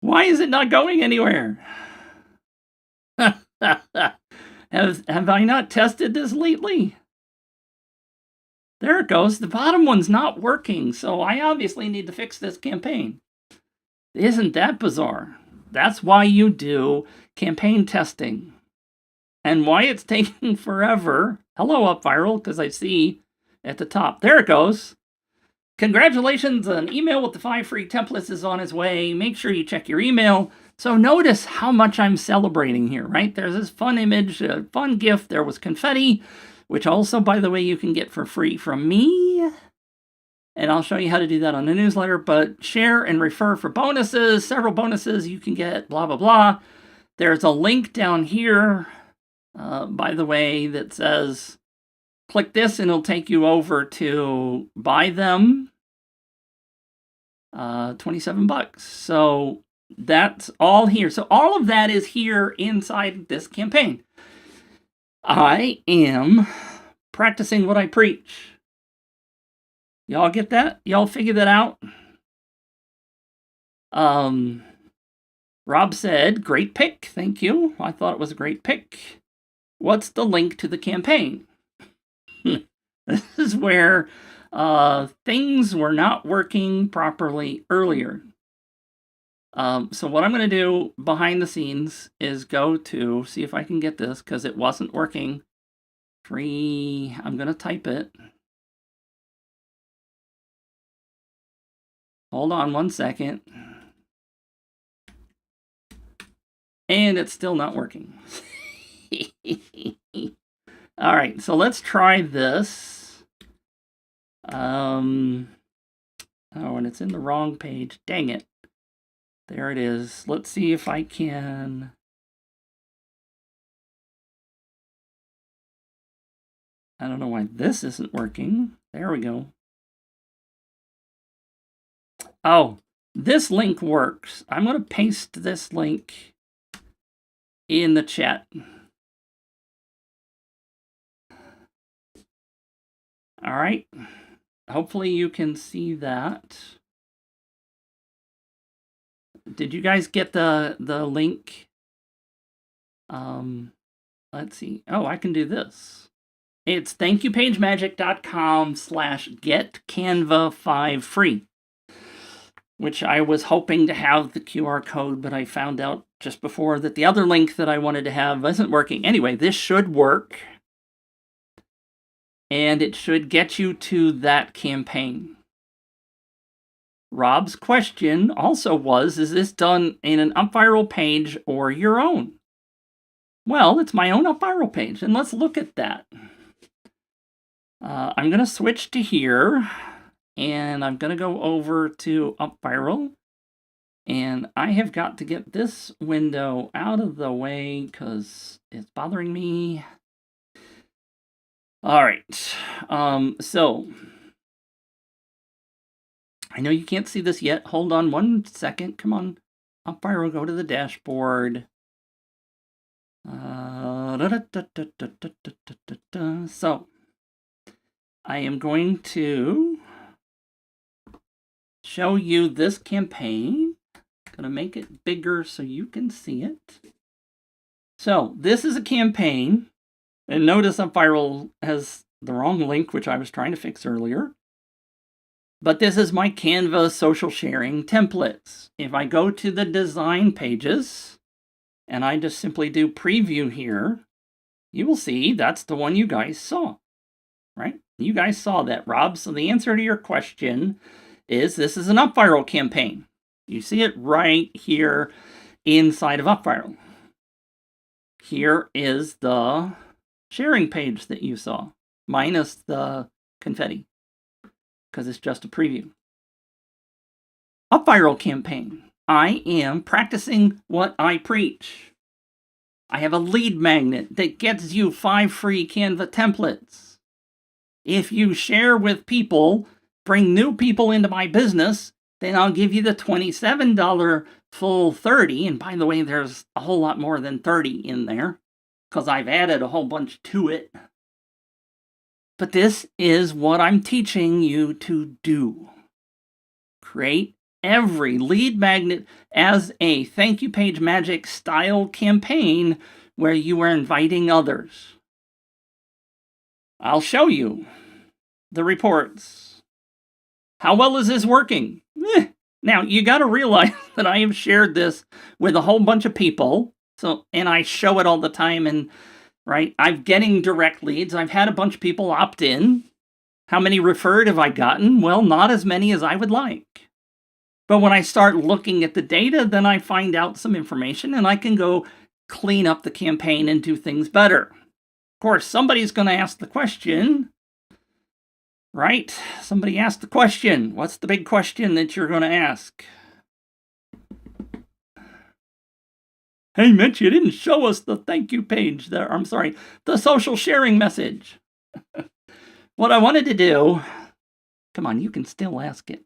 Speaker 2: Why is it not going anywhere? Have I not tested this lately? There it goes. The bottom one's not working, so I obviously need to fix this campaign. Isn't that bizarre? That's why you do campaign testing. And why it's taking forever. Hello, UpViral, because I see at the top. There it goes. Congratulations, an email with the 5 free templates is on its way. Make sure you check your email. So notice how much I'm celebrating here, right? There's this fun image, a fun gift. There was confetti, which also, by the way, you can get for free from me. And I'll show you how to do that on the newsletter. But share and refer for bonuses, several bonuses you can get, blah, blah, blah. There's a link down here, by the way, that says, click this and it'll take you over to buy them. $27. So that's all here. So all of that is here inside this campaign. I am practicing what I preach. Y'all get that? Y'all figure that out? Rob said, great pick. Thank you. I thought it was a great pick. What's the link to the campaign? This is where things were not working properly earlier. So what I'm going to do behind the scenes is go to, see if I can get this, because it wasn't working. Free, I'm going to type it. Hold on 1 second. And it's still not working. All right, so let's try this. Oh, and it's in the wrong page. Dang it. There it is. Let's see if I can. I don't know why this isn't working. There we go. Oh, this link works. I'm going to paste this link in the chat. All right. Hopefully you can see that. Did you guys get the link? Let's see. Oh, I can do this. It's thankyoupagemagicom/getcanva5free, which I was hoping to have the QR code, but I found out just before that the other link that I wanted to have isn't working. Anyway, this should work. And it should get you to that campaign. Rob's question also was, is this done in an UpViral page or your own? Well, it's my own UpViral page, and let's look at that. I'm going to switch to here, and I'm going to go over to UpViral, and I have got to get this window out of the way because it's bothering me. All right, so I know you can't see this yet. Hold on 1 second. Come on, UpViral, go to the dashboard. So I am going to show you this campaign. I'm going to make it bigger so you can see it. So this is a campaign. And notice Untitled has the wrong link, which I was trying to fix earlier. But this is my Canva social sharing templates. If I go to the design pages, and I just simply do preview here, you will see that's the one you guys saw, right? You guys saw that, Rob. So the answer to your question is this is an Untitled campaign. You see it right here inside of Untitled. Here is the sharing page that you saw, minus the confetti, because it's just a preview. Untitled campaign. I am practicing what I preach. I have a lead magnet that gets you 5 free Canva templates. If you share with people, bring new people into my business, then I'll give you the $27 full 30. And by the way, there's a whole lot more than 30 in there because I've added a whole bunch to it. But this is what I'm teaching you to do. Create every lead magnet as a thank you page magic style campaign where you are inviting others. I'll show you the reports. How well is this working? Now, you got to realize that I have shared this with a whole bunch of people. And I show it all the time. And right, I'm getting direct leads. I've had a bunch of people opt in. How many referred have I gotten? Well, not as many as I would like. But when I start looking at the data, then I find out some information and I can go clean up the campaign and do things better. Of course, somebody's going to ask the question, right? Somebody asked the question. What's the big question that you're going to ask? Hey, Mitch, you didn't show us the thank you page there. I'm sorry, the social sharing message. What I wanted to do, come on, you can still ask it.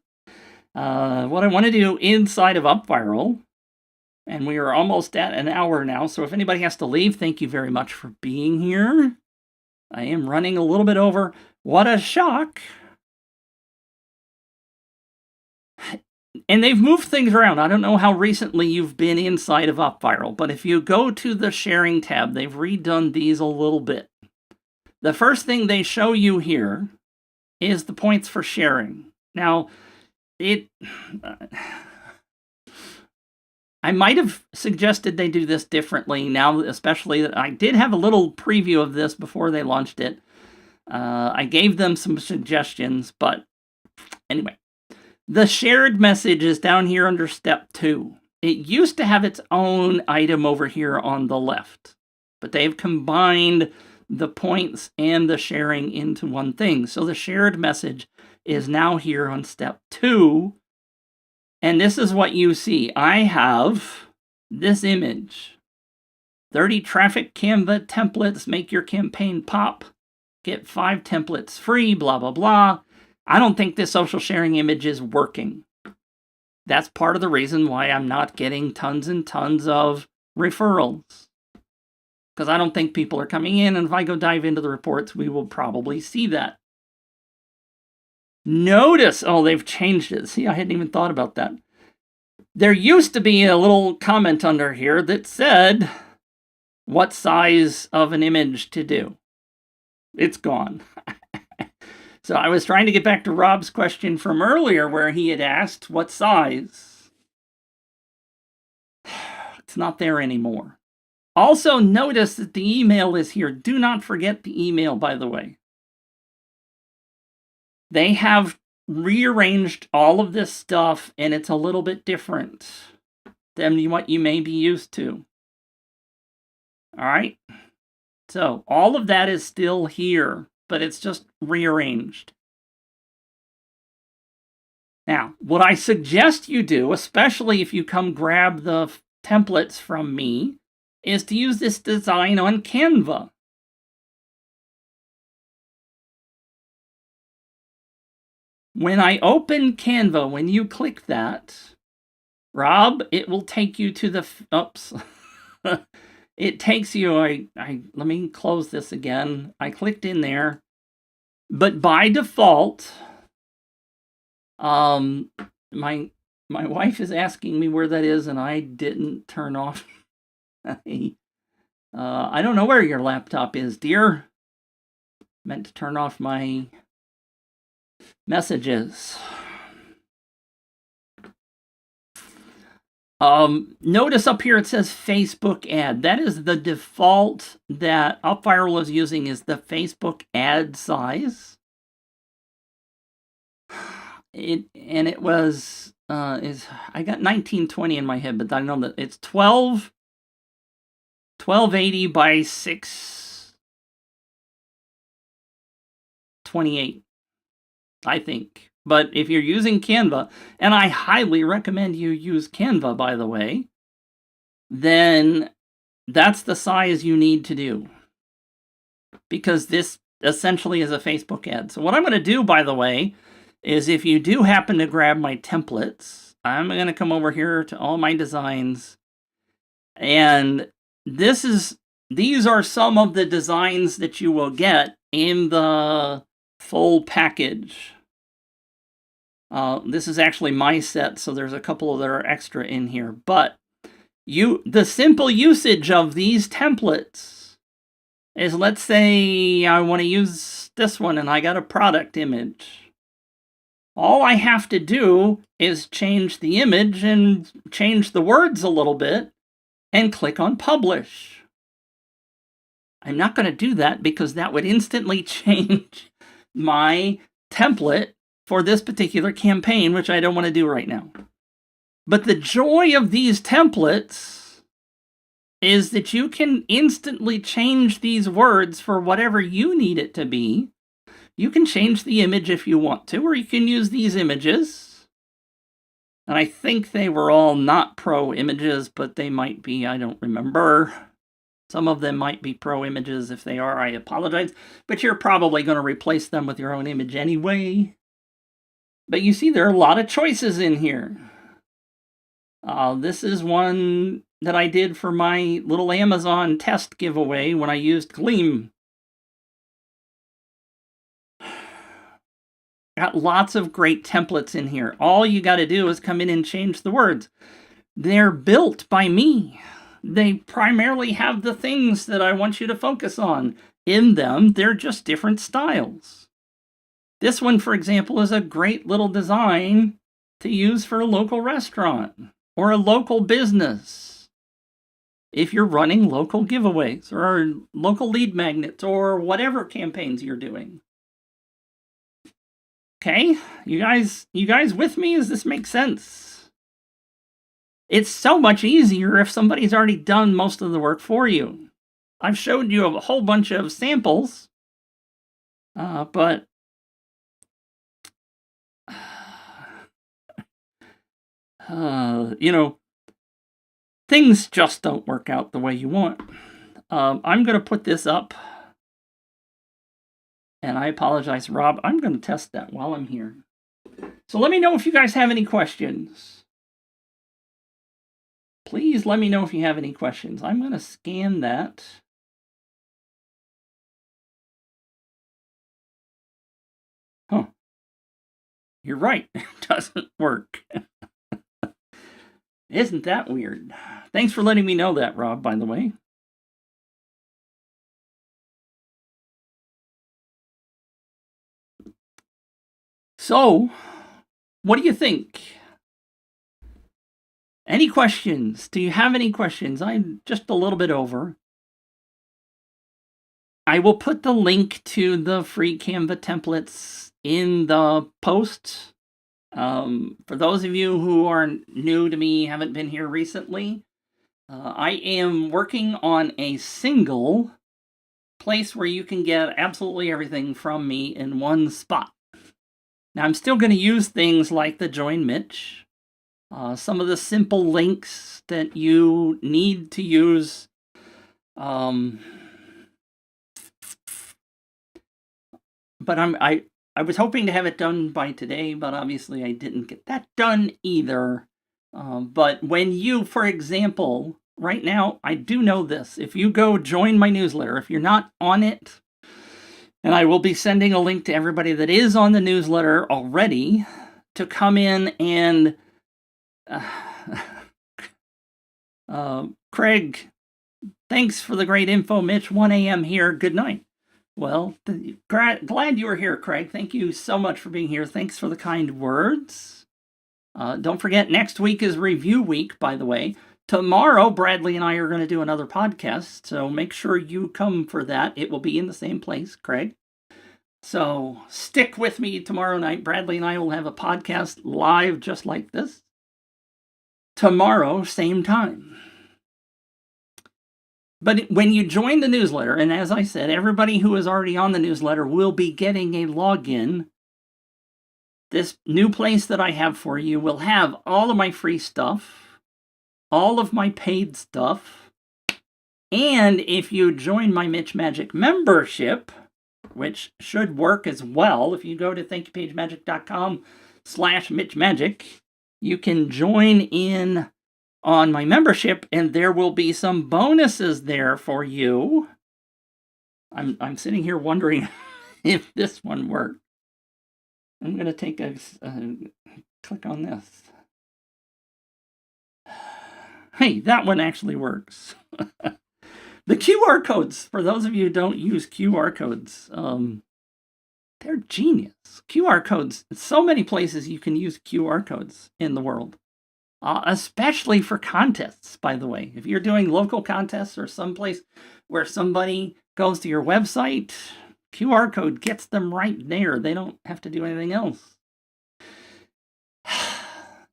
Speaker 2: What I want to do inside of Untitled, and we are almost at an hour now, so if anybody has to leave, thank you very much for being here. I am running a little bit over. What a shock. And they've moved things around. I don't know how recently you've been inside of Untitled, but if you go to the sharing tab, they've redone these a little bit. The first thing they show you here is the points for sharing. Now, I might have suggested they do this differently now, especially that I did have a little preview of this before they launched it. I gave them some suggestions, but anyway. The shared message is down here under step 2. It used to have its own item over here on the left, but they've combined the points and the sharing into one thing. So the shared message is now here on step 2. And this is what you see. I have this image. 30 traffic Canva templates make your campaign pop. Get 5 templates free, blah, blah, blah. I don't think this social sharing image is working. That's part of the reason why I'm not getting tons and tons of referrals. Because I don't think people are coming in, and if I go dive into the reports, we will probably see that. Notice, oh, they've changed it. See, I hadn't even thought about that. There used to be a little comment under here that said what size of an image to do. It's gone. So I was trying to get back to Rob's question from earlier where he had asked what size. It's not there anymore. Also notice that the email is here. Do not forget the email, by the way. They have rearranged all of this stuff and it's a little bit different than what you may be used to. All right. So all of that is still here, but it's just rearranged. Now, what I suggest you do, especially if you come grab the templates from me, is to use this design on Canva. When I open Canva, when you click that, Rob, it will take you to the, oops. It takes you, let me close this again. I clicked in there, but by default, my wife is asking me where that is, and I didn't turn off. I don't know where your laptop is, dear. Meant to turn off my messages. Notice up here it says Facebook ad. That is the default that Upviral is using, is the Facebook ad size. It was I got 1920 in my head, but I know that it's 1280 by 628, I think. But if you're using Canva, and I highly recommend you use Canva, by the way, then that's the size you need to do. Because this essentially is a Facebook ad. So what I'm going to do, by the way, is if you do happen to grab my templates, I'm going to come over here to all my designs. And these are some of the designs that you will get in the full package. This is actually my set, so there's a couple that are extra in here. But the simple usage of these templates is, let's say I want to use this one and I got a product image. All I have to do is change the image and change the words a little bit and click on publish. I'm not going to do that because that would instantly change my template for this particular campaign, which I don't want to do right now. But the joy of these templates is that you can instantly change these words for whatever you need it to be. You can change the image if you want to, or you can use these images. And I think they were all not pro images, but they might be, I don't remember. Some of them might be pro images. If they are, I apologize. But you're probably going to replace them with your own image anyway. But you see, there are a lot of choices in here. This is one that I did for my little Amazon test giveaway when I used Gleam. Got lots of great templates in here. All you got to do is come in and change the words. They're built by me. They primarily have the things that I want you to focus on in them. They're just different styles. This one, for example, is a great little design to use for a local restaurant or a local business. If you're running local giveaways or local lead magnets or whatever campaigns you're doing. Okay, you guys with me? Does this make sense? It's so much easier if somebody's already done most of the work for you. I've showed you a whole bunch of samples, but things just don't work out the way you want. I'm going to put this up. And I apologize, Rob. I'm going to test that while I'm here. So let me know if you guys have any questions. Please let me know if you have any questions. I'm going to scan that. Huh. You're right. It doesn't work. Isn't that weird? Thanks for letting me know that, Rob, by the way. So, what do you think? Any questions? Do you have any questions? I'm just a little bit over. I will put the link to the free Canva templates in the post. For those of you who are new to me, haven't been here recently, I am working on a single place where you can get absolutely everything from me in one spot. Now, I'm still going to use things like the Join Mitch, some of the simple links that you need to use. But I was hoping to have it done by today, but obviously I didn't get that done either. But when you, for example, right now, I do know this. If you go join my newsletter, if you're not on it, and I will be sending a link to everybody that is on the newsletter already to come in and Craig, thanks for the great info, Mitch. 1 a.m. here. Good night. Well, glad you were here, Craig. Thank you so much for being here. Thanks for the kind words. Don't forget, next week is review week, by the way. Tomorrow, Bradley and I are going to do another podcast, so make sure you come for that. It will be in the same place, Craig. So stick with me tomorrow night. Bradley and I will have a podcast live just like this. Tomorrow, same time. But when you join the newsletter, and as I said, everybody who is already on the newsletter will be getting a login. This new place that I have for you will have all of my free stuff, all of my paid stuff, and if you join my Mitch Magic membership, which should work as well, if you go to thankyouPageMagic.com/MitchMagic, you can join in on my membership, and there will be some bonuses there for you. I'm sitting here wondering if this one worked. I'm going to take a click on this. Hey, that one actually works. The QR codes, for those of you who don't use QR codes, they're genius. QR codes, so many places you can use QR codes in the world. Especially for contests, by the way. If you're doing local contests or someplace where somebody goes to your website, QR code gets them right there. They don't have to do anything else.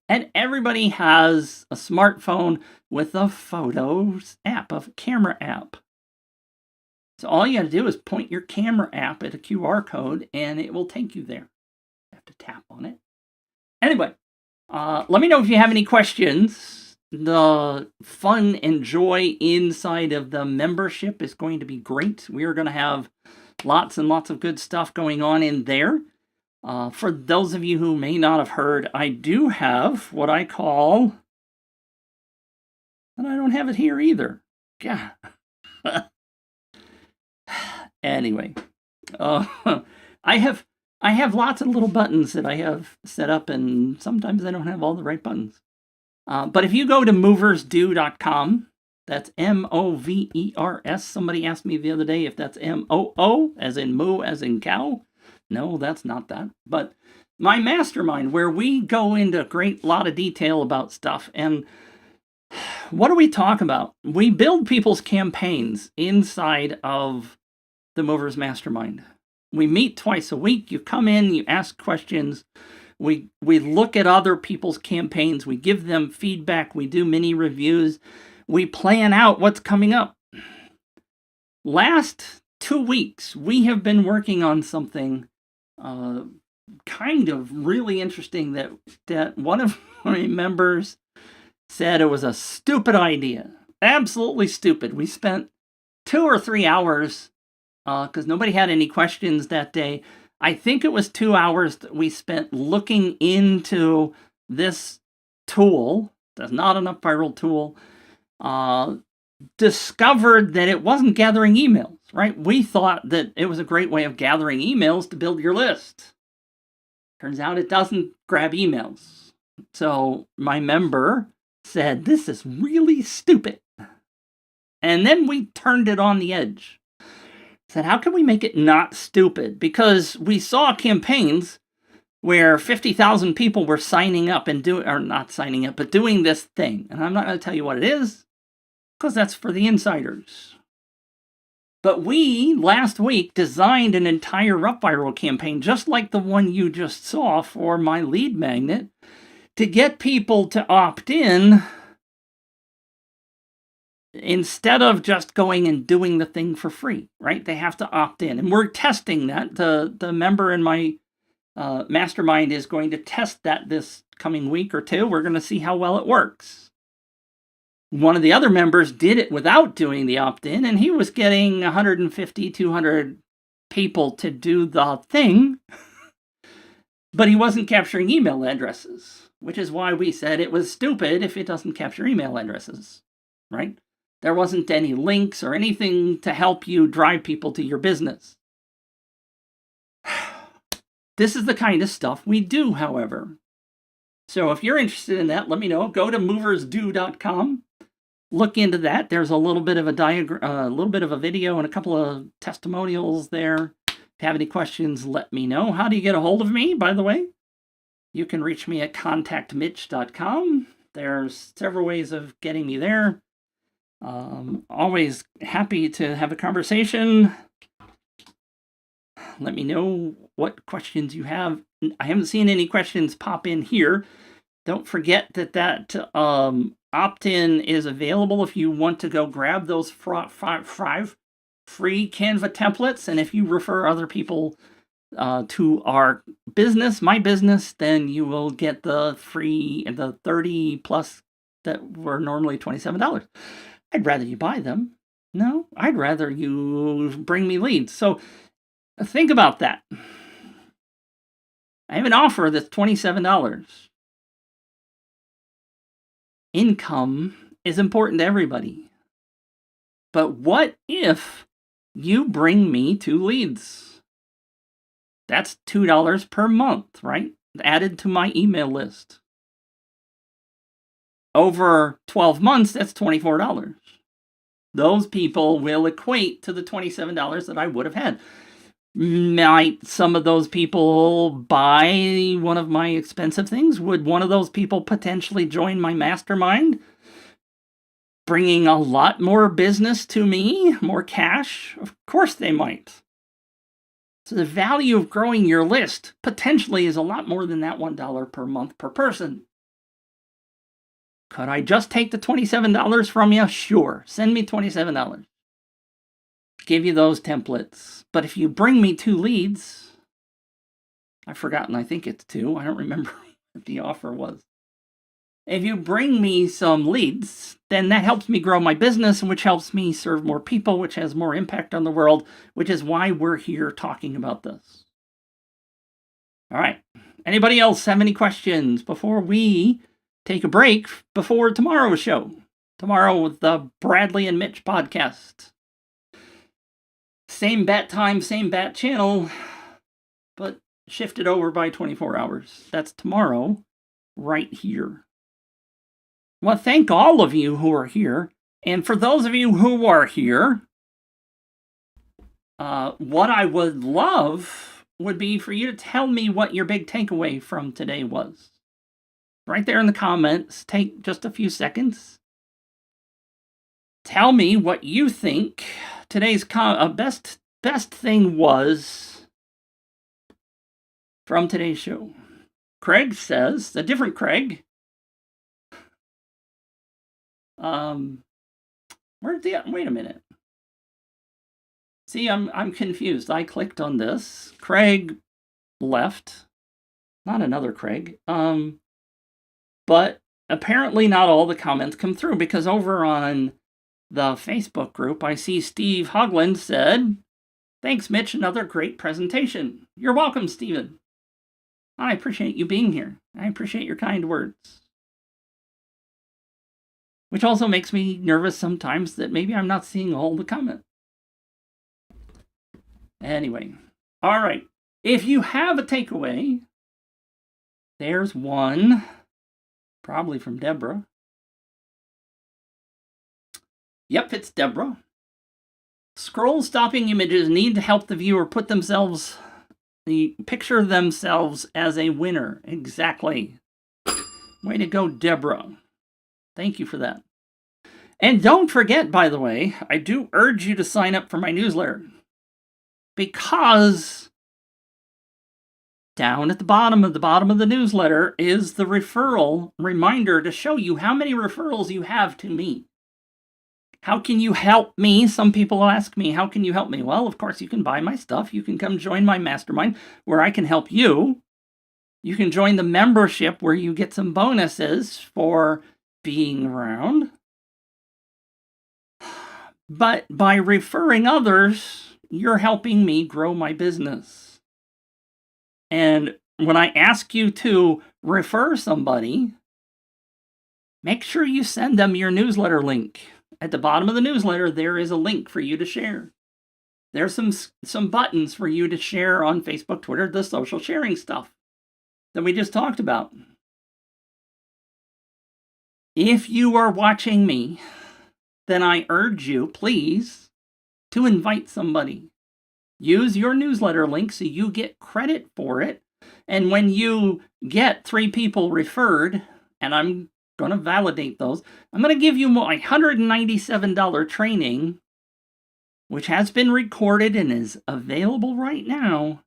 Speaker 2: And everybody has a smartphone with a photos app, a camera app. So all you got to do is point your camera app at a QR code and it will take you there. You have to tap on it. Anyway. Let me know if you have any questions. The fun and joy inside of the membership is going to be great. We are going to have lots and lots of good stuff going on in there. For those of you who may not have heard, I do have what I call, and I don't have it here either. Yeah. Anyway, I have lots of little buttons that I have set up, and sometimes I don't have all the right buttons. But if you go to moversdo.com, that's M-O-V-E-R-S. Somebody asked me the other day if that's M-O-O, as in moo, as in cow. No, that's not that. But my mastermind, where we go into a great lot of detail about stuff. And what do we talk about? We build people's campaigns inside of the Movers Mastermind. We meet twice a week. You come in, you ask questions. We look at other people's campaigns. We give them feedback. We do mini reviews. We plan out what's coming up. Last 2 weeks, we have been working on something kind of really interesting that one of my members said it was a stupid idea. Absolutely stupid. We spent 2 or 3 hours because nobody had any questions that day. I think it was 2 hours that we spent looking into this tool. That's not an up-viral tool. Discovered that it wasn't gathering emails, right? We thought that it was a great way of gathering emails to build your list. Turns out it doesn't grab emails. So my member said, this is really stupid. And then we turned it on the edge. Said, how can we make it not stupid? Because we saw campaigns where 50,000 people were signing up and not signing up, but doing this thing. And I'm not going to tell you what it is, because that's for the insiders. But we, last week, designed an entire up-viral campaign, just like the one you just saw for my lead magnet, to get people to opt in instead of just going and doing the thing for free, right? They have to opt in. And we're testing that. The member in my mastermind is going to test that this coming week or two. We're going to see how well it works. One of the other members did it without doing the opt-in, and he was getting 150, 200 people to do the thing, but he wasn't capturing email addresses, which is why we said it was stupid if it doesn't capture email addresses, right? There wasn't any links or anything to help you drive people to your business. This is the kind of stuff we do, however. So if you're interested in that, let me know. Go to moversdo.com. Look into that. There's a little bit of a video and a couple of testimonials there. If you have any questions, let me know. How do you get a hold of me, by the way? You can reach me at contactmitch.com. There's several ways of getting me there. Always happy to have a conversation. Let me know what questions you have. I haven't seen any questions pop in here. Don't forget that opt-in is available if you want to go grab those 5 free Canva templates. And if you refer other people to our business, my business, then you will get the 30 plus that were normally $27. I'd rather you buy them. No, I'd rather you bring me leads. So think about that. I have an offer that's $27. Income is important to everybody. But what if you bring me 2 leads? That's $2 per month, right? Added to my email list. Over 12 months, that's $24. Those people will equate to the $27 that I would have had. Might some of those people buy one of my expensive things? Would one of those people potentially join my mastermind? Bringing a lot more business to me, more cash? Of course they might. So the value of growing your list potentially is a lot more than that $1 per month per person. Could I just take the $27 from you? Sure. Send me $27. Give you those templates. But if you bring me 2 leads, I've forgotten, I think it's 2. I don't remember what the offer was. If you bring me some leads, then that helps me grow my business, which helps me serve more people, which has more impact on the world, which is why we're here talking about this. All right. Anybody else have any questions before we take a break before tomorrow's show? Tomorrow with the Bradley and Mitch podcast. Same bat time, same bat channel, but shifted over by 24 hours. That's tomorrow, right here. Well, thank all of you who are here. And for those of you who are here, what I would love would be for you to tell me what your big takeaway from today was. Right there in the comments, take just a few seconds. Tell me what you think today's best thing was from today's show. Craig says, a different Craig. Wait a minute. See, I'm confused. I clicked on this. Craig left. Not another Craig. But apparently not all the comments come through, because over on the Facebook group, I see Steve Hogland said, "Thanks, Mitch. Another great presentation." You're welcome, Steven. I appreciate you being here. I appreciate your kind words. Which also makes me nervous sometimes that maybe I'm not seeing all the comments. Anyway, all right. If you have a takeaway, there's one, probably from Deborah. Yep, it's Deborah. Scroll stopping images need to help the viewer picture themselves as a winner. Exactly. Way to go, Deborah. Thank you for that. And don't forget, by the way, I do urge you to sign up for my newsletter, because down at the bottom of the newsletter is the referral reminder to show you how many referrals you have to me. How can you help me? Some people ask me, how can you help me? Well, of course, you can buy my stuff. You can come join my mastermind where I can help you. You can join the membership where you get some bonuses for being around. But by referring others, you're helping me grow my business. And when I ask you to refer somebody, make sure you send them your newsletter link. At the bottom of the newsletter, there is a link for you to share. There's some buttons for you to share on Facebook, Twitter, the social sharing stuff that we just talked about. If you are watching me, then I urge you, please, to invite somebody. Use your newsletter link so you get credit for it. And when you get 3 people referred, and I'm going to validate those, I'm going to give you my $197 training, which has been recorded and is available right now,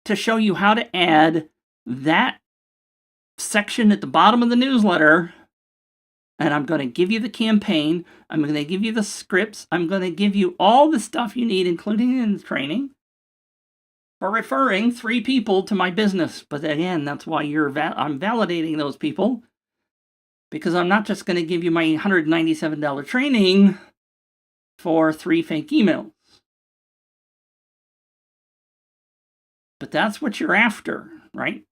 Speaker 2: to show you how to add that section at the bottom of the newsletter. And I'm going to give you the campaign. I'm going to give you the scripts. I'm going to give you all the stuff you need, including in the training, for referring 3 people to my business. But again, that's why I'm validating those people, because I'm not just going to give you my $197 training for 3 fake emails. But that's what you're after, right?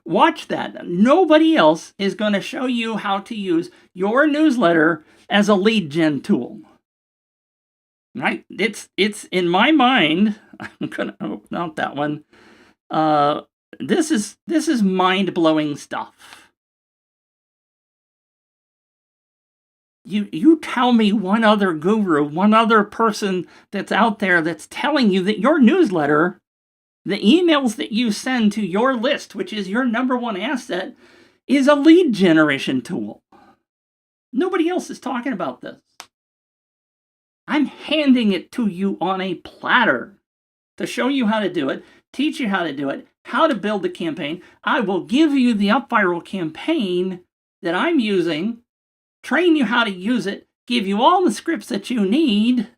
Speaker 2: Watch that. Nobody else is going to show you how to use your newsletter as a lead gen tool. Right? It's in my mind. I'm gonna not that one. This is mind-blowing stuff. You tell me one other guru, one other person that's out there that's telling you that your newsletter, the emails that you send to your list, which is your number one asset, is a lead generation tool. Nobody else is talking about this. I'm handing it to you on a platter to show you how to do it, teach you how to do it, how to build the campaign. I will give you the UpViral campaign that I'm using, train you how to use it, give you all the scripts that you need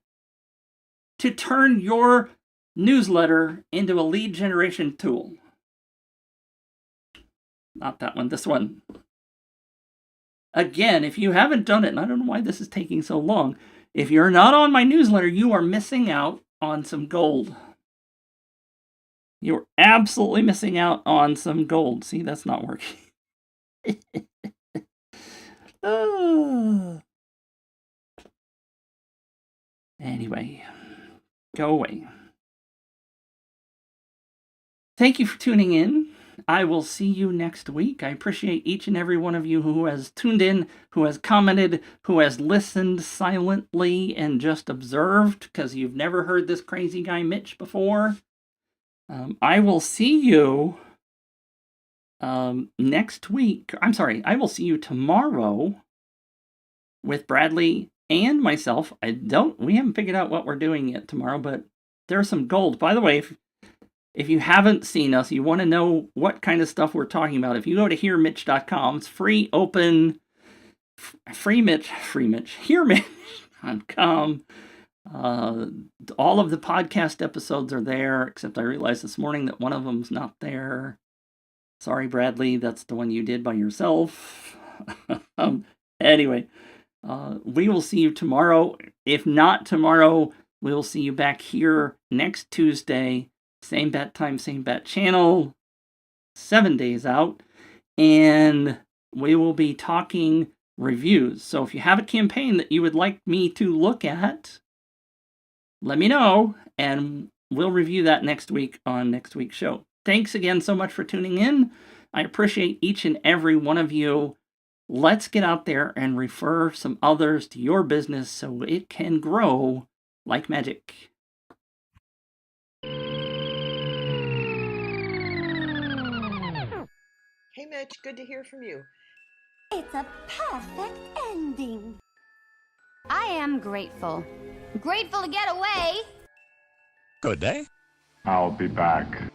Speaker 2: to turn your newsletter into a lead generation tool. Not that one, this one. Again, if you haven't done it, and I don't know why this is taking so long, if you're not on my newsletter, you are missing out on some gold. You're absolutely missing out on some gold. See, that's not working. Anyway, go away. Thank you for tuning in. I will see you next week. I appreciate each and every one of you who has tuned in, who has commented, who has listened silently and just observed, because you've never heard this crazy guy Mitch before. I will see you next week. I'm sorry, I will see you tomorrow with Bradley and myself. We haven't figured out what we're doing yet tomorrow, but there's some gold. By the way, if you haven't seen us, you want to know what kind of stuff we're talking about, if you go to hearmitch.com, it's free, open, hearmitch.com. All of the podcast episodes are there, except I realized this morning that one of them's not there. Sorry, Bradley, that's the one you did by yourself. Anyway, we will see you tomorrow. If not tomorrow, we will see you back here next Tuesday. Same bat time, same bat channel, 7 days out, and we will be talking reviews. So if you have a campaign that you would like me to look at, let me know, and we'll review that next week on next week's show. Thanks again so much for tuning in. I appreciate each and every one of you. Let's get out there and refer some others to your business so it can grow like magic.
Speaker 3: Hey, Mitch, good to hear from you.
Speaker 4: It's a perfect ending. I am grateful. Grateful to get away.
Speaker 5: Good day.
Speaker 1: I'll be back.